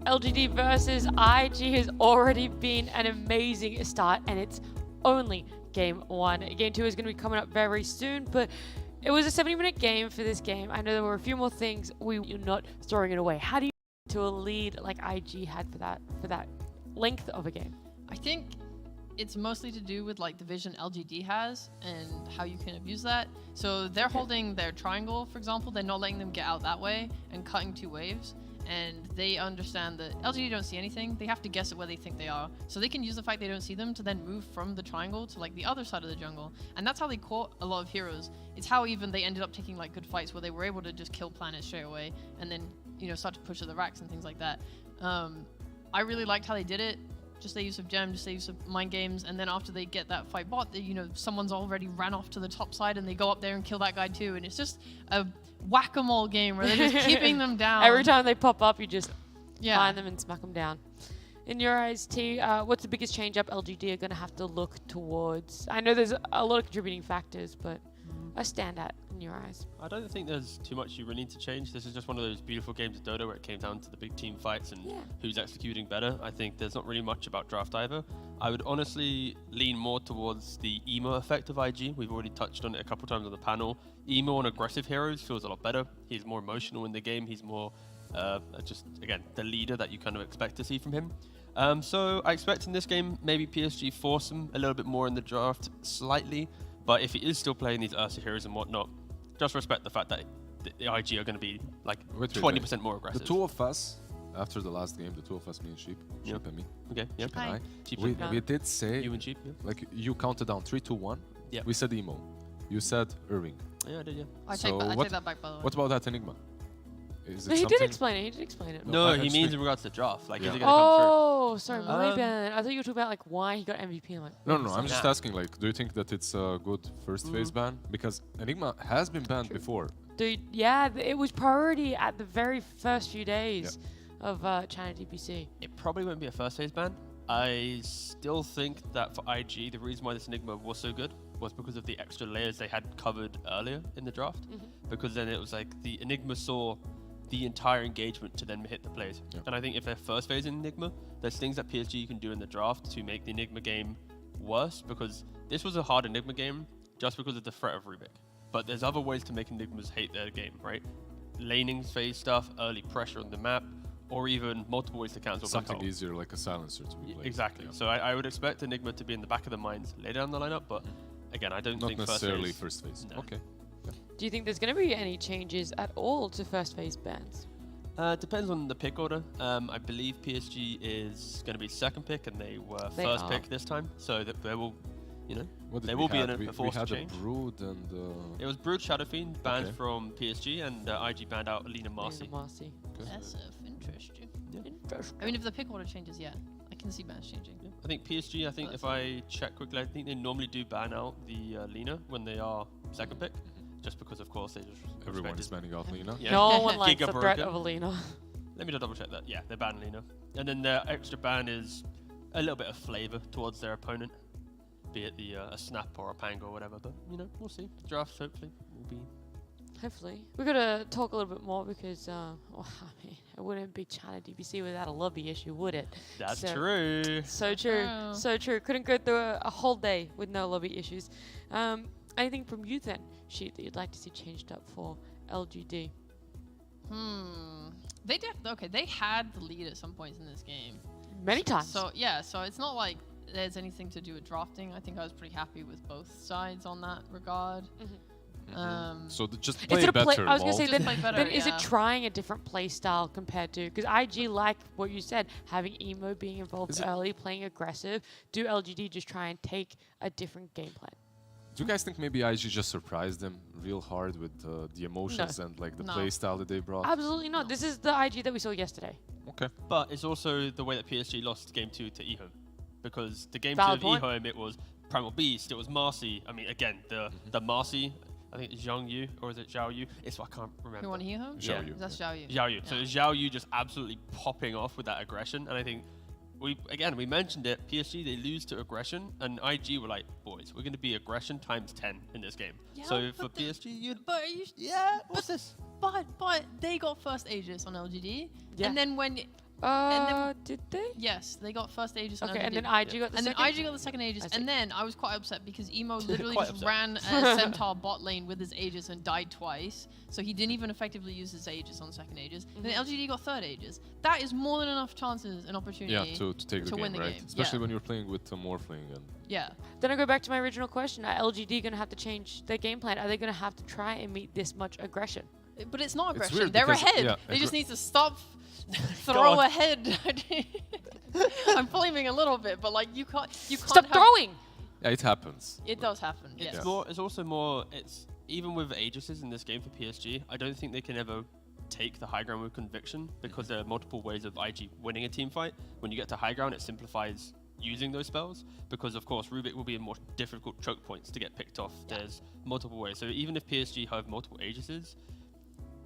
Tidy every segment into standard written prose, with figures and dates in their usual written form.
LGD versus IG has already been an amazing start, and it's only game 1. Game 2 is going to be coming up very soon, but it was a 70-minute game for this game. I know there were a few more things. You're not throwing it away. How do you to a lead like IG had for that length of a game? I think it's mostly to do with like the vision LGD has and how you can abuse that. So they're holding their triangle, for example. They're not letting them get out that way and cutting 2 waves. And they understand that LGD don't see anything. They have to guess at where they think they are. So they can use the fact they don't see them to then move from the triangle to like the other side of the jungle. And that's how they caught a lot of heroes. It's how even they ended up taking like good fights where they were able to just kill planets straight away and then, you know, start to push at the racks and things like that. I really liked how they did it. Just their use of gem, just their use of mind games, and then after they get that fight bot, they, you know, someone's already ran off to the top side and they go up there and kill that guy too. And it's just a whack-a-mole game where they're just keeping them down. Every time they pop up, you just find them and smack them down. In your eyes, T, what's the biggest change up LGD are going to have to look towards? I know there's a lot of contributing factors, but a standout in your eyes. I don't think there's too much you really need to change. This is just one of those beautiful games of Dota where it came down to the big team fights and who's executing better. I think there's not really much about draft either. I would honestly lean more towards the emo effect of IG. We've already touched on it a couple times on the panel. Emo on aggressive heroes feels a lot better. He's more emotional in the game. He's more just, again, the leader that you kind of expect to see from him. So I expect in this game, maybe PSG force him a little bit more in the draft slightly. But if he is still playing these Ursa heroes and whatnot, just respect the fact that the IG are going to be like 20% more aggressive. The two of us, after the last game, the two of us, me and Sheep and me. Okay, yeah. Sheep and I. Cheap We did say, you and Cheap, like you counted down 3, 2, 1. Yeah. We said emo. You said Irving. Yeah, I did, yeah. I take that back, by the way. What about that Enigma? Is No, it he did something- explain it. No, he means in regards to draft. Like, is it going to come through? Oh, sorry, my bad. I thought you were talking about like why he got MVP. I'm like, No, I'm just asking, like, do you think that it's a good first phase ban? Because Enigma has been banned before. Dude, yeah, it was priority at the very first few days of China DPC. It probably won't be a first phase ban. I still think that for IG, the reason why this Enigma was so good was because of the extra layers they had covered earlier in the draft. Because then it was like the Enigma saw the entire engagement to then hit the plays. And I think if they're first phase in Enigma, there's things that PSG can do in the draft to make the Enigma game worse, because this was a hard Enigma game just because of the threat of Rubik. But there's other ways to make Enigmas hate their game, right? Laning phase stuff, early pressure on the map, or even multiple ways to cancel Something black hole. easier, like a silencer to be played. Exactly. So I would expect Enigma to be in the back of the minds later down the lineup, but again, I don't Not think necessarily first phase. No. Okay. Do you think there's going to be any changes at all to first phase bans? Depends on the pick order. I believe PSG is going to be second pick, and they were first pick this time. So that there will, you know, there will be a forced change. We had a Brood and... It was Brood Shadowfiend banned from PSG, and IG banned out Alina Marcy. That's interesting. I mean, if the pick order changes, I can see bans changing. I think PSG, if I check quickly, I think they normally do ban out the Lina when they are second pick. Just because, of course, they just... Everyone is banning out Lina. Yeah. No one likes the threat of Alina. Let me just double check that. Yeah, they ban Lina. And then their extra ban is a little bit of flavor towards their opponent. Be it a Snap or a Pang or whatever. But, you know, we'll see. The draft, hopefully, will be... Hopefully. We've got to talk a little bit more because, well, I mean, it wouldn't be China DPC without a lobby issue, would it? That's true. So true. So true. Couldn't go through a whole day with no lobby issues. Anything from you then, Sheep, that you'd like to see changed up for LGD? They had the lead at some points in this game. Many times. So it's not like there's anything to do with drafting. I think I was pretty happy with both sides on that regard. So just play better. I was going to say, then is it trying a different play style compared to... Because IG, like what you said, having emo being involved early, playing aggressive, do LGD just try and take a different game plan? Do you guys think maybe IG just surprised them real hard with the emotions and like the play style that they brought? Absolutely not. This is the IG that we saw yesterday. Okay. But it's also the way that PSG lost game 2 to eHome. Because the game 2 of eHome, it was Primal Beast, it was Marcy. I mean, again, the Marcy, I think it's Zhang Yu, or is it Zhao Yu? I can't remember. Who won eHome? Zhao Yu. That's Zhao Yu. Zhao Yu. So Zhao Yu just absolutely popping off with that aggression. And I think we mentioned it. PSG, they lose to aggression, and IG were like, boys, we're going to be aggression times 10 in this game. Yeah, so for but PSG, But are you, what's this? but they got first Aegis on LGD, Yeah. and then when Did they? yes, they got first Aegis on Okay, LGD. and then IG got the And then second? IG got the second Aegis, I see. and then I was quite upset because Emo literally Quite just upset. ran a Centaur bot lane with his Aegis and died twice, so he didn't even effectively use his Aegis on second Aegis. And then LGD got third Aegis. That is more than enough chances and opportunity. Yeah, to take the to game, win the right? game. Especially Yeah. when you're playing with Morphling and Yeah. Then I go back to my original question. Are LGD going to have to change their game plan? Are they going to have to try and meet this much aggression? But it's not It's aggression. weird They're because- ahead. yeah, they just aggre- need to stop, Go throw on. ahead. I'm blaming a little bit, but like you can't Stop have- throwing! yeah, it happens. It does happen. It's Yes. more. It's also more. It's even with Aegises in this game for PSG. I don't think they can ever take the high ground with conviction because there are multiple ways of IG winning a team fight. When you get to high ground, it simplifies using those spells because, of course, Rubik will be in more difficult choke points to get picked off. Yeah. There's multiple ways. So even if PSG have multiple Aegises,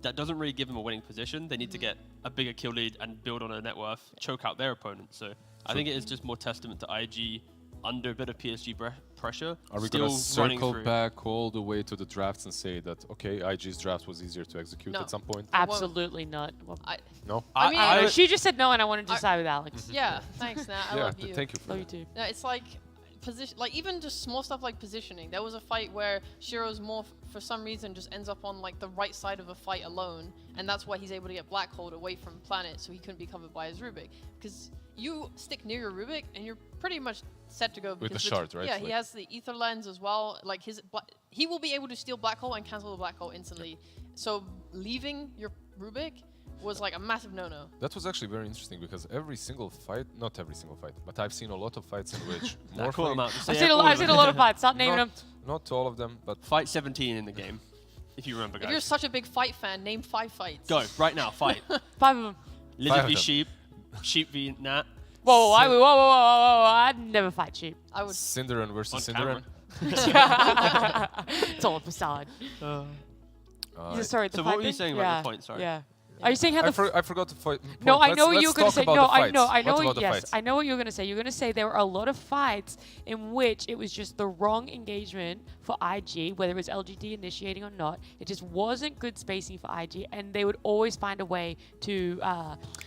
that doesn't really give them a winning position. They need to get a bigger kill lead and build on a net worth, choke out their opponent. So I think it is just more testament to IG under a bit of PSG pressure. Are we still gonna running circle through. back all the way to the drafts and say that okay, IG's draft was easier to execute No. at some point? Absolutely not. Well, No. I mean- I she just said no, and I wanted to I- side with Alex. Yeah. Thanks, Nat. I yeah, love you. thank you for Love you that. too. No, it's like position, like even just small stuff like positioning. There was a fight where Shiro's morph for some reason just ends up on like the right side of a fight alone, and that's why he's able to get black holed away from planet, so he couldn't be covered by his Rubik. Because you stick near your Rubik and you're pretty much set to go. With the because shard, right? Yeah, he Like- has the ether lens as well. Like he will be able to steal black hole and cancel the black hole instantly. So leaving your Rubik was like a massive no-no. That was actually very interesting because every single fight, not every single fight, but I've seen a lot of fights in which Nah, call them out. Just I've say seen, all I've of seen them. a lot of fights. Stop naming them. not all of them, but Fight 17 in the game, if you remember, If you're guys. such a big fight fan, name 5 fights. Go, right now, fight. 5 of them. Lizard of v them. sheep, sheep v Nat. Whoa, whoa, I'd never fight sheep. I would. Cinderan On versus camera. Cinderan. It's all a facade. Sorry, the So fight what were you thing? saying about the point? Sorry. Yeah. Are you saying how the I forgot to fight. No, I Let's- know what let's you were gonna talk say. about No, the I know, fights. I know. What about the Yes, fights? I know what you were gonna say. You're gonna say there were a lot of fights in which it was just the wrong engagement for IG, whether it was LGD initiating or not. It just wasn't good spacing for IG, and they would always find a way to.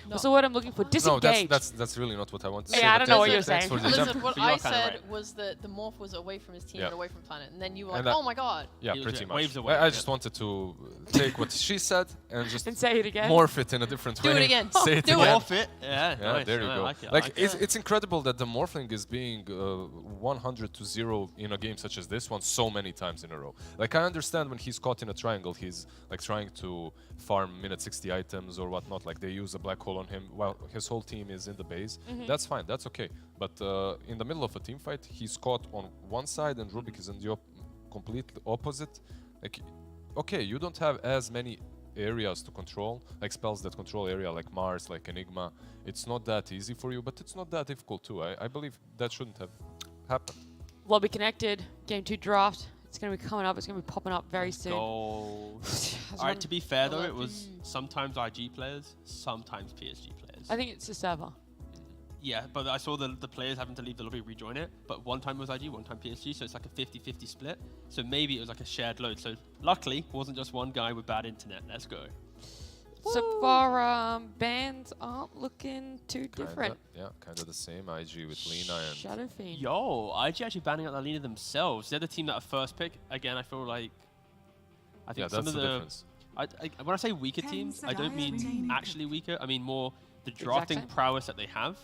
What's the word I'm looking for? No, Disengage. that's really not what I want to say. Yeah, I but don't know what thanks- you're thanks saying. for the Listen, example. what But you I are kinda said right. was that the morph was away from his team Yeah. and away from planet, and then you were like, And that- "Oh my god!" Yeah, He was pretty like much. waves away, I yeah. just wanted to take what she said and just and say it again. morph it in a different way. Do it again. Say it Do it. again. Off it. Yeah, Yeah, nice. there you I go. like it, I Like, like it. it's incredible that the Morphling is being 100 to 0 in a game such as this one so many times in a row. Like, I understand when he's caught in a triangle, he's like trying to farm minute 60 items or whatnot. Like, they use a black hole on him while his whole team is in the base. That's fine, that's okay. But in the middle of a team fight, he's caught on one side and Rubik is in the complete opposite. Like, okay, you don't have as many areas to control, like spells that control area like Mars, like Enigma. It's not that easy for you, but it's not that difficult too. I believe that shouldn't have happened. Lobby connected. Game 2 draft. It's gonna be coming up. It's gonna be popping up very soon. Goal. That's All right, one- to be fair though, love it was sometimes IG players, sometimes PSG players. I think it's the server. Yeah, but I saw the players having to leave the lobby, rejoin it. But one time it was IG, one time PSG, so it's like a 50-50 split. So maybe it was like a shared load. So luckily, it wasn't just one guy with bad internet. Let's go. So far, bands aren't looking too different. Yeah, kind of the same. IG with Lena and Shadow Fiend. Yo, IG actually banning out Alina themselves. They're the team that are first pick. Again, I feel like I yeah, think some that's of the the difference. when I say weaker teams, I don't mean actually weaker. I mean more the drafting same. prowess that they have.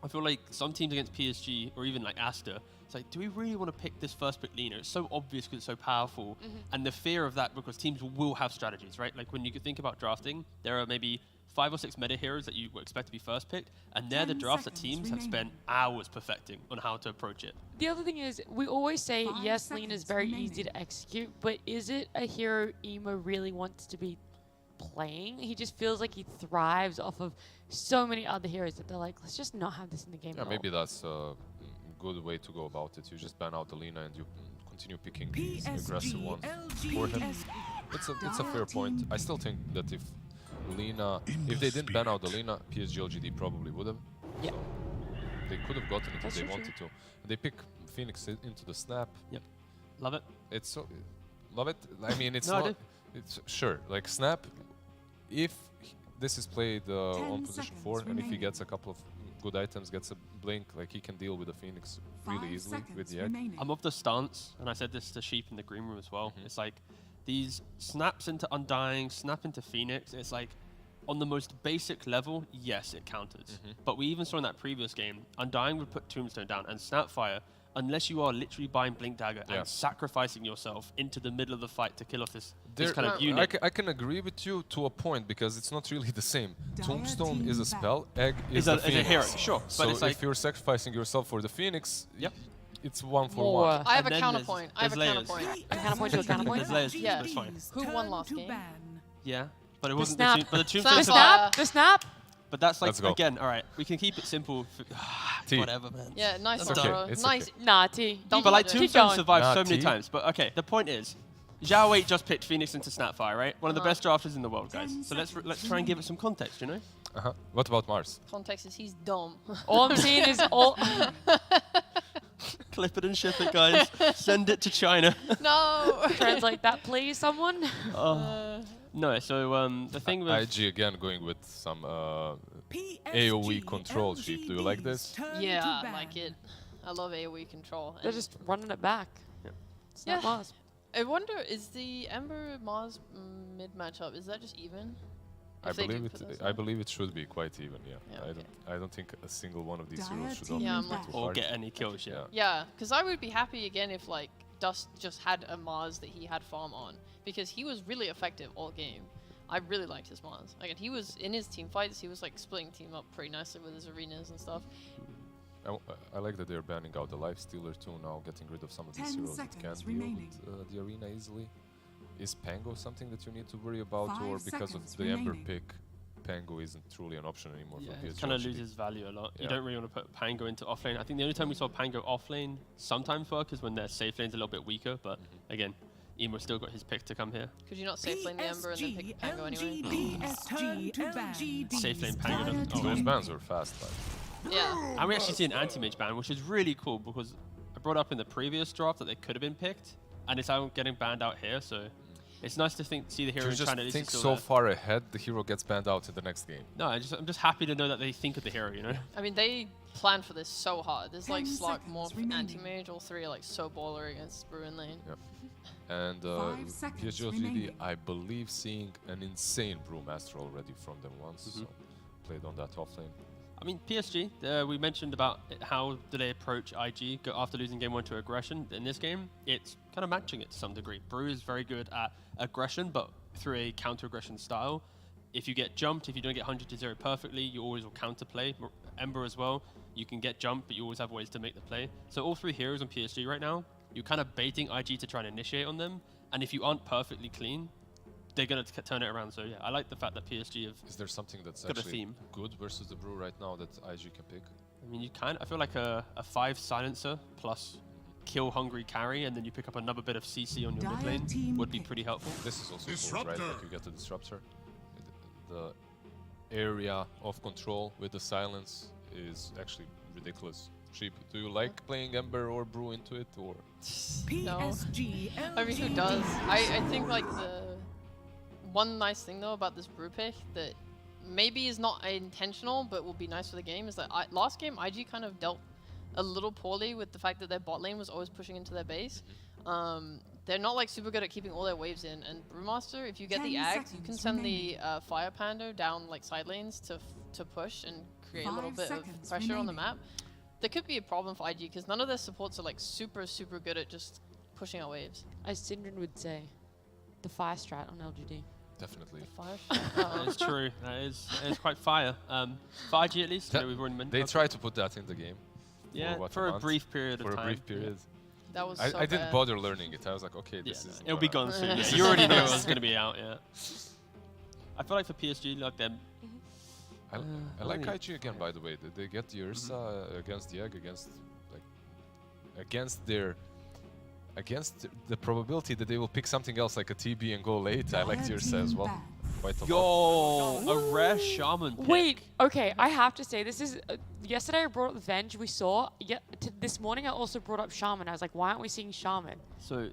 I feel like some teams against PSG or even like Aster, it's like, do we really want to pick this first pick Lena? It's so obvious because it's so powerful. And the fear of that because teams will have strategies, right? Like when you think about drafting, there are maybe 5 or 6 meta heroes that you would expect to be first picked. And they're the 10 drafts that seconds teams have spent hours perfecting on how to approach it. The other thing is, we always say, 5 yes, Lean is seconds very remaining. easy to execute, but is it a hero Emo really wants to be playing? He just feels like he thrives off of so many other heroes that they're like, let's just not have this in the game Yeah, at maybe all. that's a good way to go about it. You just ban out the Lena and you continue picking these aggressive ones for him. It's a fair point. I still think that if they didn't ban out the Lena, PSG LGD probably would have. Yeah. So They could have gotten it if That's they true. wanted to. They pick Phoenix into the snap. Love it. It's so love it. I mean, it's No, I not. do. It's sure like snap. If this is played on position 4, and if he gets a couple of good items, gets a blink, like he can deal with the Phoenix really easily with the egg. I'm of the stance, and I said this to Sheep in the green room as well. It's like these snaps into Undying, snap into Phoenix. It's like on the most basic level, yes, it counters. But we even saw in that previous game, Undying would put Tombstone down, and Snapfire, unless you are literally buying Blink Dagger and sacrificing yourself into the middle of the fight to kill off this kind of unit. I can agree with you to a point because it's not really the same. Tombstone is a spell, egg is Is the a hero, Phoenix. sure. So But it's like if you're sacrificing yourself for the Phoenix, Yep. it's 1 for More. 1. I have And a then counterpoint. I have a there's layers. counterpoint. A counterpoint to a counterpoint. there's layers, Yeah. but it's fine. Who won last game? Yeah, but it The wasn't snap. but the The Tombstone. snap. The snap. But that's like Let's go. again. All right, we can keep it simple. T. Whatever, man. Yeah, nice That's one, okay. bro. It's Nice. okay. Nah, T. Don't But like Keep Tombstone going. survived Nah, so many T. times. But okay, the point is, Zhao Wei just picked Phoenix into Snapfire, right? One of the Uh-huh. best drafters in the world, guys. So let's try and give it some context, you know? What about Mars? Context is he's dumb. All I'm seeing is all. Clip it and ship it, guys. Send it to China. No. Translate that, please, someone. No, so the thing with IG again going with some AoE control sheep. Do you like this? Yeah, I like it. I love AoE control. They're And just running it back. Yeah. It's not Yeah. Mars. I wonder, is the Ember Mars mid matchup, is that just even? I If they do believe put it. those I on? believe it should be quite even. Yeah. Yeah, I okay. don't think a single one of these heroes should Dire Yeah, I'm dominate like- too or hard. get any kills, yeah. Yeah, because I would be happy again if like Dust just had a Mars that he had farm on, because he was really effective all game. I really liked his Mars. Like, and he was in his team fights, he was like splitting team up pretty nicely with his arenas and stuff. I like that they're banning out the Life Stealer too now, getting rid of some of these 10 heroes that can seconds deal remaining. with the arena easily. Is Pango something that you need to worry about, 5 or because of seconds the Ember remaining. pick, Pango isn't truly an option anymore Yeah, for it PSG? kind of loses value a lot. You Yeah. don't really want to put Pango into offlane. I think the only time we saw Pango offlane sometimes work is when their safe lane's a little bit weaker, but again, Emo still got his pick to come here. Could you not safe lane the Ember and then pick Pango anyway? PSG Safe lane Pango doesn't. Oh, Those man. bans were fast, like. Yeah. And we actually see an anti-mage ban, which is really cool because I brought up in the previous draft that they could have been picked, and it's out getting banned out here, so it's nice to see the hero You in just China at least think is still so there. far ahead, the hero gets banned out in the next game. No, I'm just happy to know that they think of the hero, you know? I mean, they planned for this so hard. There's like 10 Slark, seconds Morph, remaining. Anti-Mage, all three are like so baller against Ruin Lane.5 And seconds PSG.LGD, remaining. I believe seeing an insane Brewmaster already from them once. So played on that offlane. I mean, PSG, we mentioned about how do they approach IG after losing game 1 to aggression. In this game, it's kind of matching it to some degree. Brew is very good at aggression, but through a counter-aggression style. If you get jumped, if you don't get 100 to 0 perfectly, you always will counterplay. Ember as well, you can get jumped, but you always have ways to make the play. So all three heroes on PSG right now, you're kind of baiting IG to try and initiate on them. And if you aren't perfectly clean, they're going to turn it around. So yeah, I like the fact that PSG have... Is there something that's Got a actually theme. good versus the Brew right now that IG can pick? I mean, I feel like a 5 silencer plus kill hungry carry, and then you pick up another bit of CC on your mid Dire lane team would be pick. pretty helpful. This is also cool, right? Like you get the Disruptor. The area of control with the silence is actually ridiculous. Sheep, do you like playing Ember or Brew into it, or? PSG I mean, who does? I think like the one nice thing though about this brew pick that maybe is not intentional but will be nice for the game is that last game IG kind of dealt a little poorly with the fact that their bot lane was always pushing into their base. They're not like super good at keeping all their waves in, and Brewmaster, if you get the 10 Ags, you can seconds send remaining. the Fire Pando down like side lanes to push and create a little 5 bit of seconds pressure on the remaining. map. There could be a problem for IG because none of their supports are like super good at just pushing out waves. As Syndrin would say, the fire strat on LGD. Definitely. Fire That is true. That is quite fire. For IG at least, Yeah, we've already mentioned. They try to put that in the game. Yeah, what, for a month? brief period For of a time. brief period. That was I so didn't bad. bother learning it. I was like, okay, Yeah, this is. it'll be gonna- gone soon. Yeah, you already knew it was going to be out. Yeah. I feel like for PSG, like them. I like only- IG again, by the way. They get the Ursa against the Egg, against the probability that they will pick something else like a TB and go late. I like the Ursa as well. quite a lot. Yo, a rare shaman pick. Wait, okay, I have to say, this is, yesterday I brought up Venge, we saw, this morning I also brought up Shaman. I was like, why aren't we seeing Shaman? So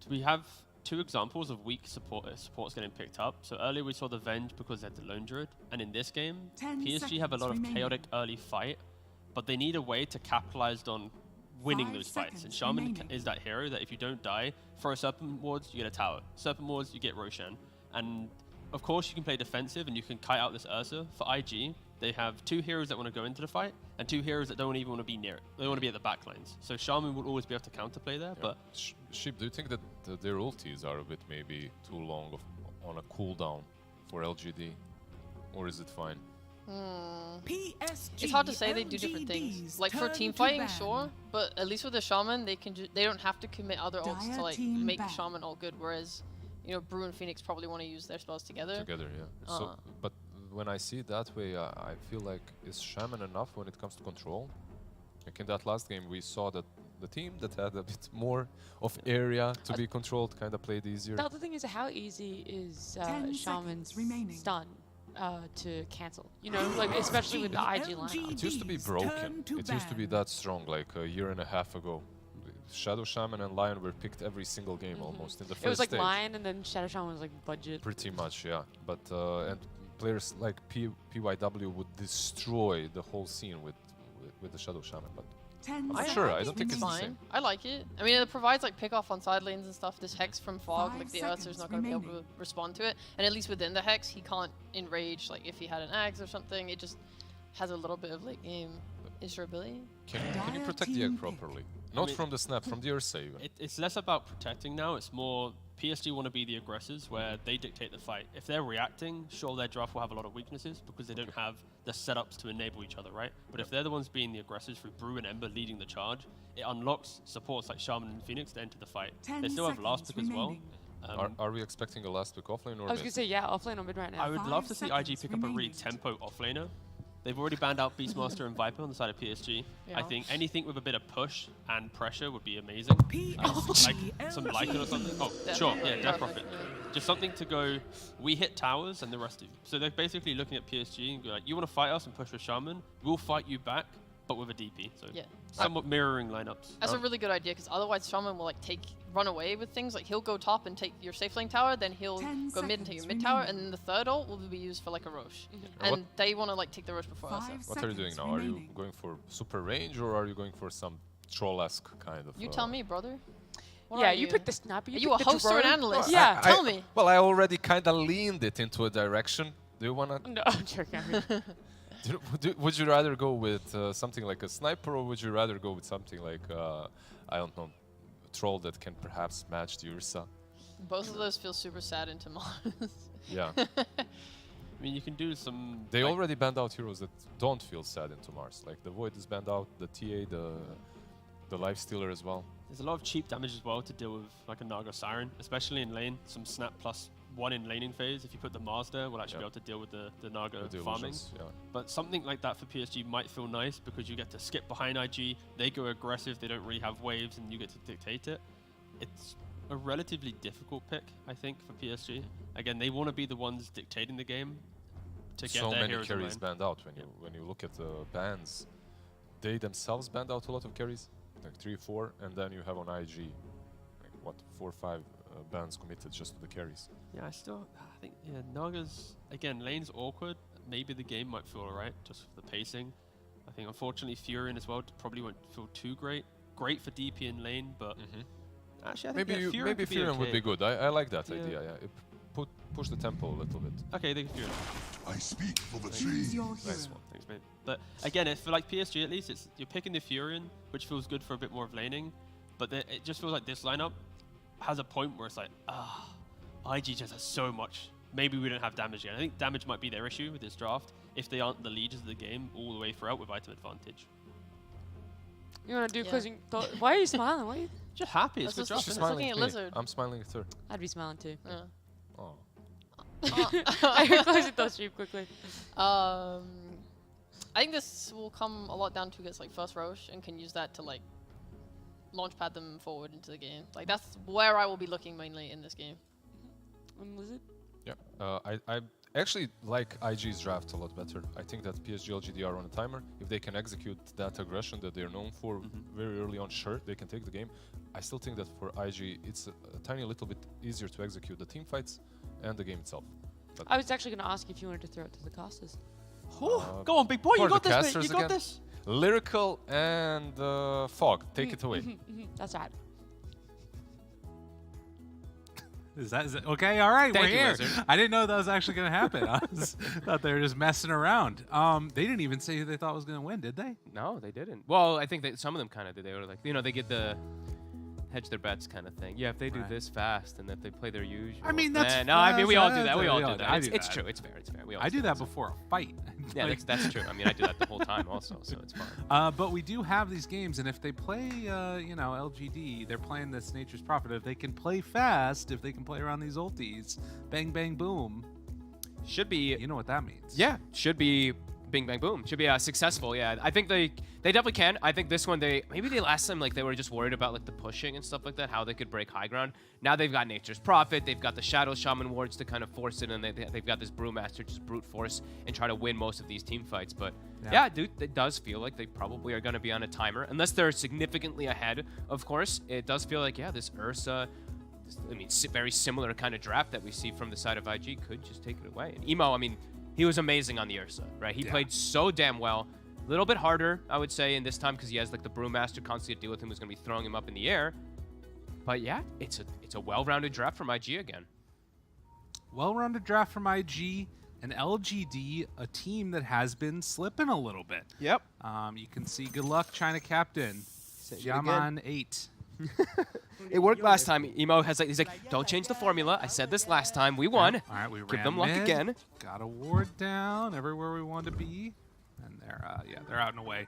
we have two examples of weak supports getting picked up. So earlier we saw the Venge because they had the Lone Druid. And in this game, 10 PSG have a lot of seconds chaotic early fight, but they need a way to capitalize on winning 5 those fights. And seconds Shaman remaining. is that hero that if you don't die, throw Serpent Wards, you get a tower. Serpent Wards, you get Roshan. And of course you can play defensive and you can kite out this Ursa. For IG, they have two heroes that want to go into the fight and two heroes that don't even want to be near it. They want to be at the back lines. So Shaman will always be able to counterplay there, but Sheep, do you think that their ultis are a bit maybe too long on a cooldown for LGD? Or is it fine? PSG It's hard to say. They do different things. LGD's Like for turn team to fighting, ban. sure, but at least with the shaman, they can they don't have to commit other ults Dire to like team make ban. shaman all good. Whereas, you know, Brew and Phoenix probably want to use their spells together. Together, yeah. So, but when I see it that way, I feel like is Shaman enough when it comes to control? Like in that last game, we saw that the team that had a bit more of area to be controlled kind of played easier. The other thing is, how easy is 10 Shaman's seconds remaining. stun to cancel? You know, like especially with the IG lineup. It used to be LGD's broken. turn to It used to be ban. that strong, like a year and a half ago. Shadow Shaman and Lion were picked every single game almost in the first It was like stage. Lion, and then Shadow Shaman was like budget. Pretty much, yeah. But and players like PYW would destroy the whole scene with the Shadow Shaman. But 10 I'm sure, I seconds don't think It's it's the remaining. same. fine. I like it. I mean, it provides like pick off on side lanes and stuff. This Hex from Fog, 5 like the Ursa is seconds not going to be able to remaining. respond to it. And at least within the Hex, he can't enrage. Like if he had an Axe or something, it just has a little bit of late game insurability. Can you Dire protect the team egg pick. properly? Not mean- from the snap, from the Ursa even. it's less about protecting now. It's more PSG want to be the aggressors where they dictate the fight. If they're reacting, sure, their draft will have a lot of weaknesses because they don't have the setups to enable each other, right? But if they're the ones being the aggressors through Brew and Ember leading the charge, it unlocks supports like Shaman and Phoenix to enter the fight. 10 They still have last seconds pick as well. remaining. Are we expecting a last pick offlane or I was mid? gonna say, yeah, offlane or mid right now. I would 5 love to see IG seconds pick up a really remaining. tempo offlaner. They've already banned out Beastmaster and Viper on the side of PSG. Yeah. I think anything with a bit of push and pressure would be amazing. PSG Like some Lycan or something. Oh, Death sure, Prophet. yeah, Death Perfect, Prophet. Just something to go, we hit towers and the rest do. So they're basically looking at PSG and go like, you want to fight us and push with Shaman? We'll fight you back, but with a DP. So Yeah. somewhat mirroring lineups. That's a really good idea because otherwise Shaman will like run away with things. Like he'll go top and take your safe lane tower, then he'll 10 go mid and take your seconds mid tower, remaining. and then the third ult will be used for like a Roche. And what- And they want to like take the Roche before us. 5 What are you doing seconds now? Are you remaining. going for super range or are you going for some troll-esque kind of? You tell me, brother. What Yeah, are you picked the sniper. Are you a picked the host or an drone. analyst? Yeah. Tell me. Well, I already kind of leaned it into a direction. Do you wanna? No, I'm joking. Would you rather go with something like a sniper, or would you rather go with something like I don't know, troll that can perhaps match the Ursa? Both of those feel super sad into Mars. Yeah, I mean, you can do some. they like, already banned out heroes that don't feel sad into Mars. Like the Void is banned out, the TA, the Life Stealer as well. There's a lot of cheap damage as well to deal with like a Naga Siren, especially in lane. Some snap +1 in laning phase. If you put the Mars there, we'll actually be able to deal with the Naga With the farming. illusions, yeah. But something like that for PSG might feel nice because you get to skip behind IG. They go aggressive. They don't really have waves, and you get to dictate it. It's a relatively difficult pick, I think, for PSG. Again, they want to be the ones dictating the game to get So their many heroes in carries lane. banned out when you look at the bans. They themselves banned out a lot of carries, like 3, 4, and then you have on IG, like what 4 or 5 bans committed just to the carries. Yeah, I think, yeah, Naga's, again, lane's awkward. Maybe the game might feel alright, just for the pacing. I think, unfortunately, Furion as well probably won't feel too great. Great for DP in lane, but actually, I think Maybe Furion would be good. I like that Yeah. idea. Yeah, push the tempo a little bit. Okay, they can Furion. I speak for the Choose trees. your Nice hero. one. Thanks, mate. But again, for like PSG at least, you're picking the Furion, which feels good for a bit more of laning. But it just feels like this lineup has a point where it's like, IG just has so much. Maybe we don't have damage yet. I think damage might be their issue with this draft if they aren't the leaders of the game all the way throughout with item advantage. You want to do Yeah. closing thought? Why are you smiling? Why are you? Just happy. It's That's good just- draft. She's isn't it? looking smiling at at me. Lizard. I'm smiling at her. I'd be smiling too. Yeah. Oh. Closing thoughts, Streep, quickly. I think this will come a lot down to gets like first Roche and can use that to like launchpad them forward into the game. Like that's where I will be looking mainly in this game. Lizard? Yeah. I actually like IG's draft a lot better. I think that PSG.LGD are on a timer. If they can execute that aggression that they're known for very early on, sure, they can take the game. I still think that for IG, it's a tiny little bit easier to execute the team fights and the game itself. But I was actually going to ask if you wanted to throw it to the casters. Go on, big boy, you for got the this, mate. casters You got again. this. Lyrical and Fog, take it away. That's right. Is that okay? All right, Thank we're you, here. Lizard. I didn't know that was actually going to happen. Thought they were just messing around. They didn't even say who they thought was going to win, did they? No, they didn't. Well, I think that some of them kind of did. They were like, you know, they get the hedge their bets kind of thing. Yeah, if they do Right. this fast and if they play their usual. I mean, that's no. I mean, we all do that's- that. We all do I that. do It's that. true. It's fair. It's fair. We all I do that so- before a fight. Yeah, Like, that's true. I mean, I do that the whole time also, so it's fine. but we do have these games, and if they play, you know, LGD, they're playing this Nature's Prophet. If they can play fast, if they can play around these ultis, bang, bang, boom, Should be. you know what that means. Yeah, should be bing bang boom. Should be successful. Yeah, I think they definitely can. I think this one maybe they last time like they were just worried about like the pushing and stuff like that, how they could break high ground. Now they've got Nature's Prophet, they've got the Shadow Shaman wards to kind of force it, and they've got this Brewmaster just brute force and try to win most of these team fights. But yeah, dude, it does feel like they probably are going to be on a timer unless they're significantly ahead. Of course, it does feel like this Ursa. I mean, very similar kind of draft that we see from the side of IG could just take it away. And Emo, I mean, he was amazing on the Ursa, right? He played so damn well. A little bit harder, I would say, in this time because he has like the Brewmaster constantly to deal with him, who's going to be throwing him up in the air. But yeah, it's a well-rounded draft from IG again. Well-rounded draft from IG and LGD, a team that has been slipping a little bit. Yep. You can see good luck, China Captain. Jaman 8. It worked last time. Emo he's like, don't change the formula. I said this last time. We won. All right, we Give ran them luck mid, again. Got a ward down everywhere we want to be, and they're out and away.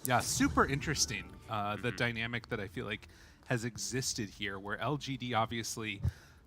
Yeah, super interesting. The dynamic that I feel like has existed here, where LGD obviously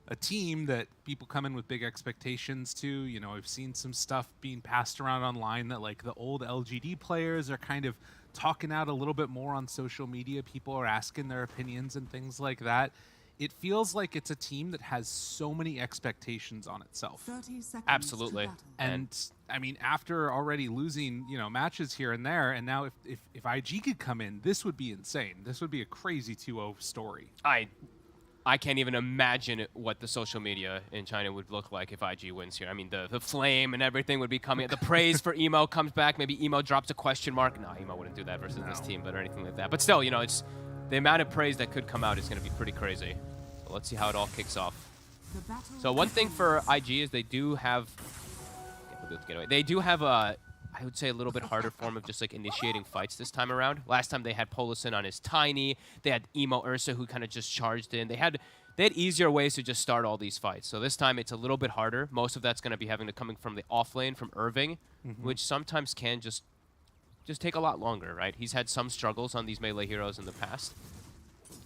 a team that people come in with big expectations to. You know, I've seen some stuff being passed around online that like the old LGD players are kind of talking out a little bit more on social media. People are asking their opinions and things like that. It feels like it's a team that has so many expectations on itself. 30 seconds Absolutely. to battle. And I mean, after already losing, you know, matches here and there, and now if IG could come in, this would be insane. This would be a crazy 2-0 story. I can't even imagine what the social media in China would look like if IG wins here. I mean, the flame and everything would be coming. The praise for Emo comes back. Maybe Emo drops a question mark. No, Emo wouldn't do that versus this team, but or anything like that. But still, you know, it's the amount of praise that could come out is going to be pretty crazy. So let's see how it all kicks off. The battle So one thing for IG is they do have, they do have a, I would say a little bit harder form of just like initiating fights this time around. Last time they had Polison on his Tiny. They had Emo Ursa who kind of just charged in. They had easier ways to just start all these fights. So this time it's a little bit harder. Most of that's going to be coming from the off lane from Irving, which sometimes can just take a lot longer, right? He's had some struggles on these melee heroes in the past.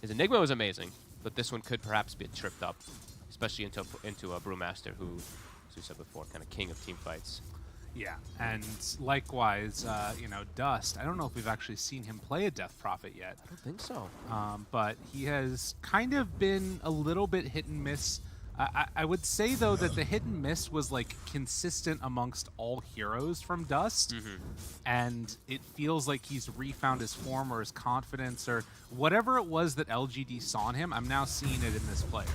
His Enigma was amazing, but this one could perhaps be tripped up, especially into a Brewmaster who, as we said before, kind of king of team fights. Yeah, and likewise, you know, Dust. I don't know if we've actually seen him play a Death Prophet yet. I don't think so. But he has kind of been a little bit hit and miss. I would say, though, that the hit and miss was, like, consistent amongst all heroes from Dust. And it feels like he's refound his form or his confidence or whatever it was that LGD saw in him. I'm now seeing it in this player.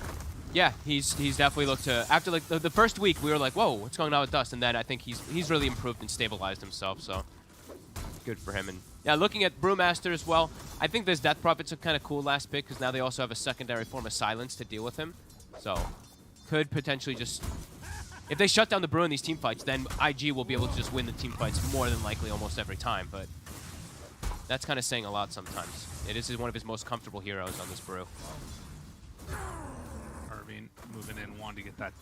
Yeah, he's definitely looked to, after like the first week, we were like, whoa, what's going on with Dust? And then I think he's really improved and stabilized himself, so good for him. And yeah, looking at Brewmaster as well, I think this Death Prophet's a kind of cool last pick because now they also have a secondary form of Silence to deal with him. So could potentially just, if they shut down the Brew in these team fights, then IG will be able to just win the team fights more than likely almost every time. But that's kind of saying a lot sometimes. It is one of his most comfortable heroes on this Brew. Moving in, wanted to get that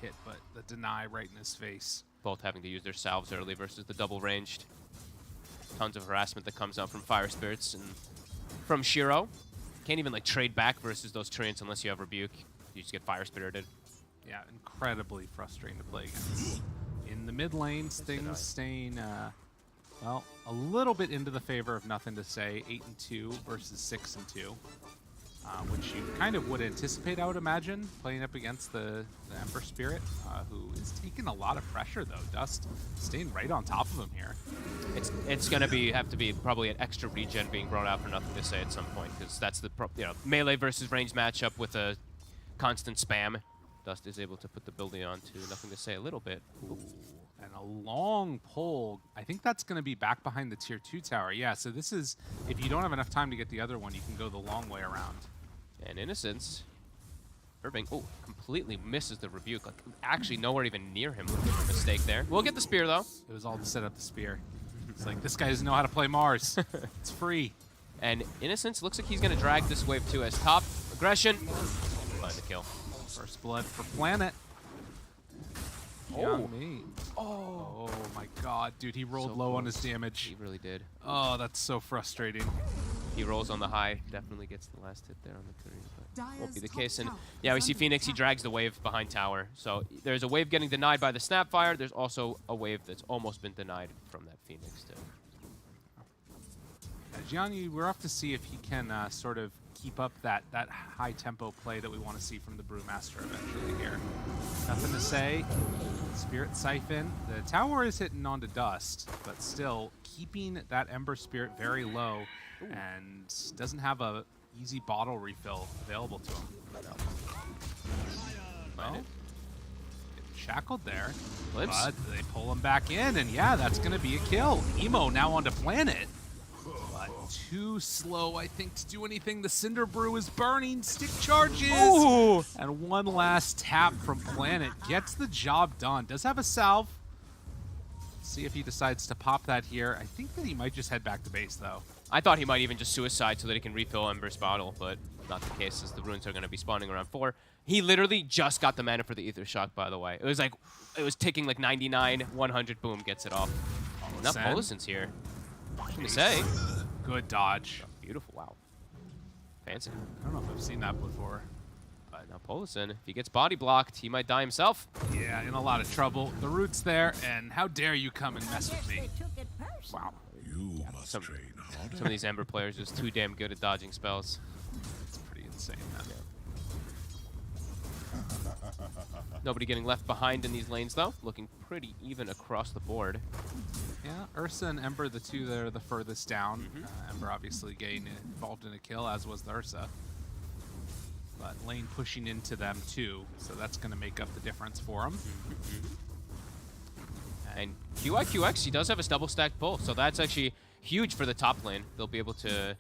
hit, but the deny right in his face. Both having to use their salves early versus the double ranged. Tons of harassment that comes out from Fire Spirits and from Shiro. Can't even like trade back versus those treants unless you have Rebuke. You just get Fire Spirited. Yeah, incredibly frustrating to play against. In the mid lane, things staying, well, a little bit into the favor of Nothing to Say. 8-2 versus 6-2. which you kind of would anticipate, I would imagine, playing up against the Ember Spirit, who is taking a lot of pressure, though. Dust staying right on top of him here. It's gonna have to be probably an extra regen being brought out for Nothing to Say at some point, because that's the melee versus range matchup with a constant spam. Dust is able to put the building on to Nothing to Say a little bit. Ooh. And a long pull. I think that's going to be back behind the tier 2 tower. Yeah, so this is, if you don't have enough time to get the other one, you can go the long way around. And Innocence, Irving, completely misses the rebuke. Like, actually nowhere even near him. A mistake there. We'll get the spear, though. It was all to set up the spear. It's like, this guy doesn't know how to play Mars. It's free. And Innocence looks like he's going to drag this wave, too, as top aggression. Find the kill. First blood for Planet. Oh. Me. Oh my god, dude, he rolled So low on close. his damage. He really did. Oh, that's so frustrating. He rolls on the high, definitely gets the last hit there on the Korean, but won't be the case. And yeah, we see Phoenix, he drags the wave behind tower. So there's a wave getting denied by the Snapfire. There's also a wave that's almost been denied from that Phoenix too. Gianni, we're off to see if he can sort of keep up that high tempo play that we want to see from the Brewmaster eventually here. Nothing to say. Spirit Siphon. The tower is hitting onto Dust, but still keeping that Ember Spirit very low. Ooh. And doesn't have a easy bottle refill available to him. Well, getting shackled there. Blips. But they pull him back in, and yeah, that's going to be a kill. Emo now onto Planet. But too slow, I think, to do anything. The Cinder Brew is burning. Stick charges. Ooh. And one last tap from Planet gets the job done. Does have a salve. See if he decides to pop that here. I think that he might just head back to base, though. I thought he might even just suicide so that he can refill Ember's bottle, but not the case, as the runes are going to be spawning around 4. He literally just got the mana for the Ether Shock, by the way. It was ticking like 99, 100, boom, gets it off. Enough Polison's here. What can you say? Good dodge. Oh, beautiful, wow. Fancy. I don't know if I've seen that before. But now Polison, if he gets body blocked, he might die himself. Yeah, in a lot of trouble. The root's there, and how dare you come and mess with me? Wow. You must train harder. Some of these Ember players are just too damn good at dodging spells. It's pretty insane, man. Nobody getting left behind in these lanes, though. Looking pretty even across the board. Yeah, Ursa and Ember, the two that are the furthest down. Ember obviously getting involved in a kill, as was the Ursa. But lane pushing into them, too, so that's going to make up the difference for him. And QIQX, he does have his double stack pull, so that's actually huge for the top lane. They'll be able to...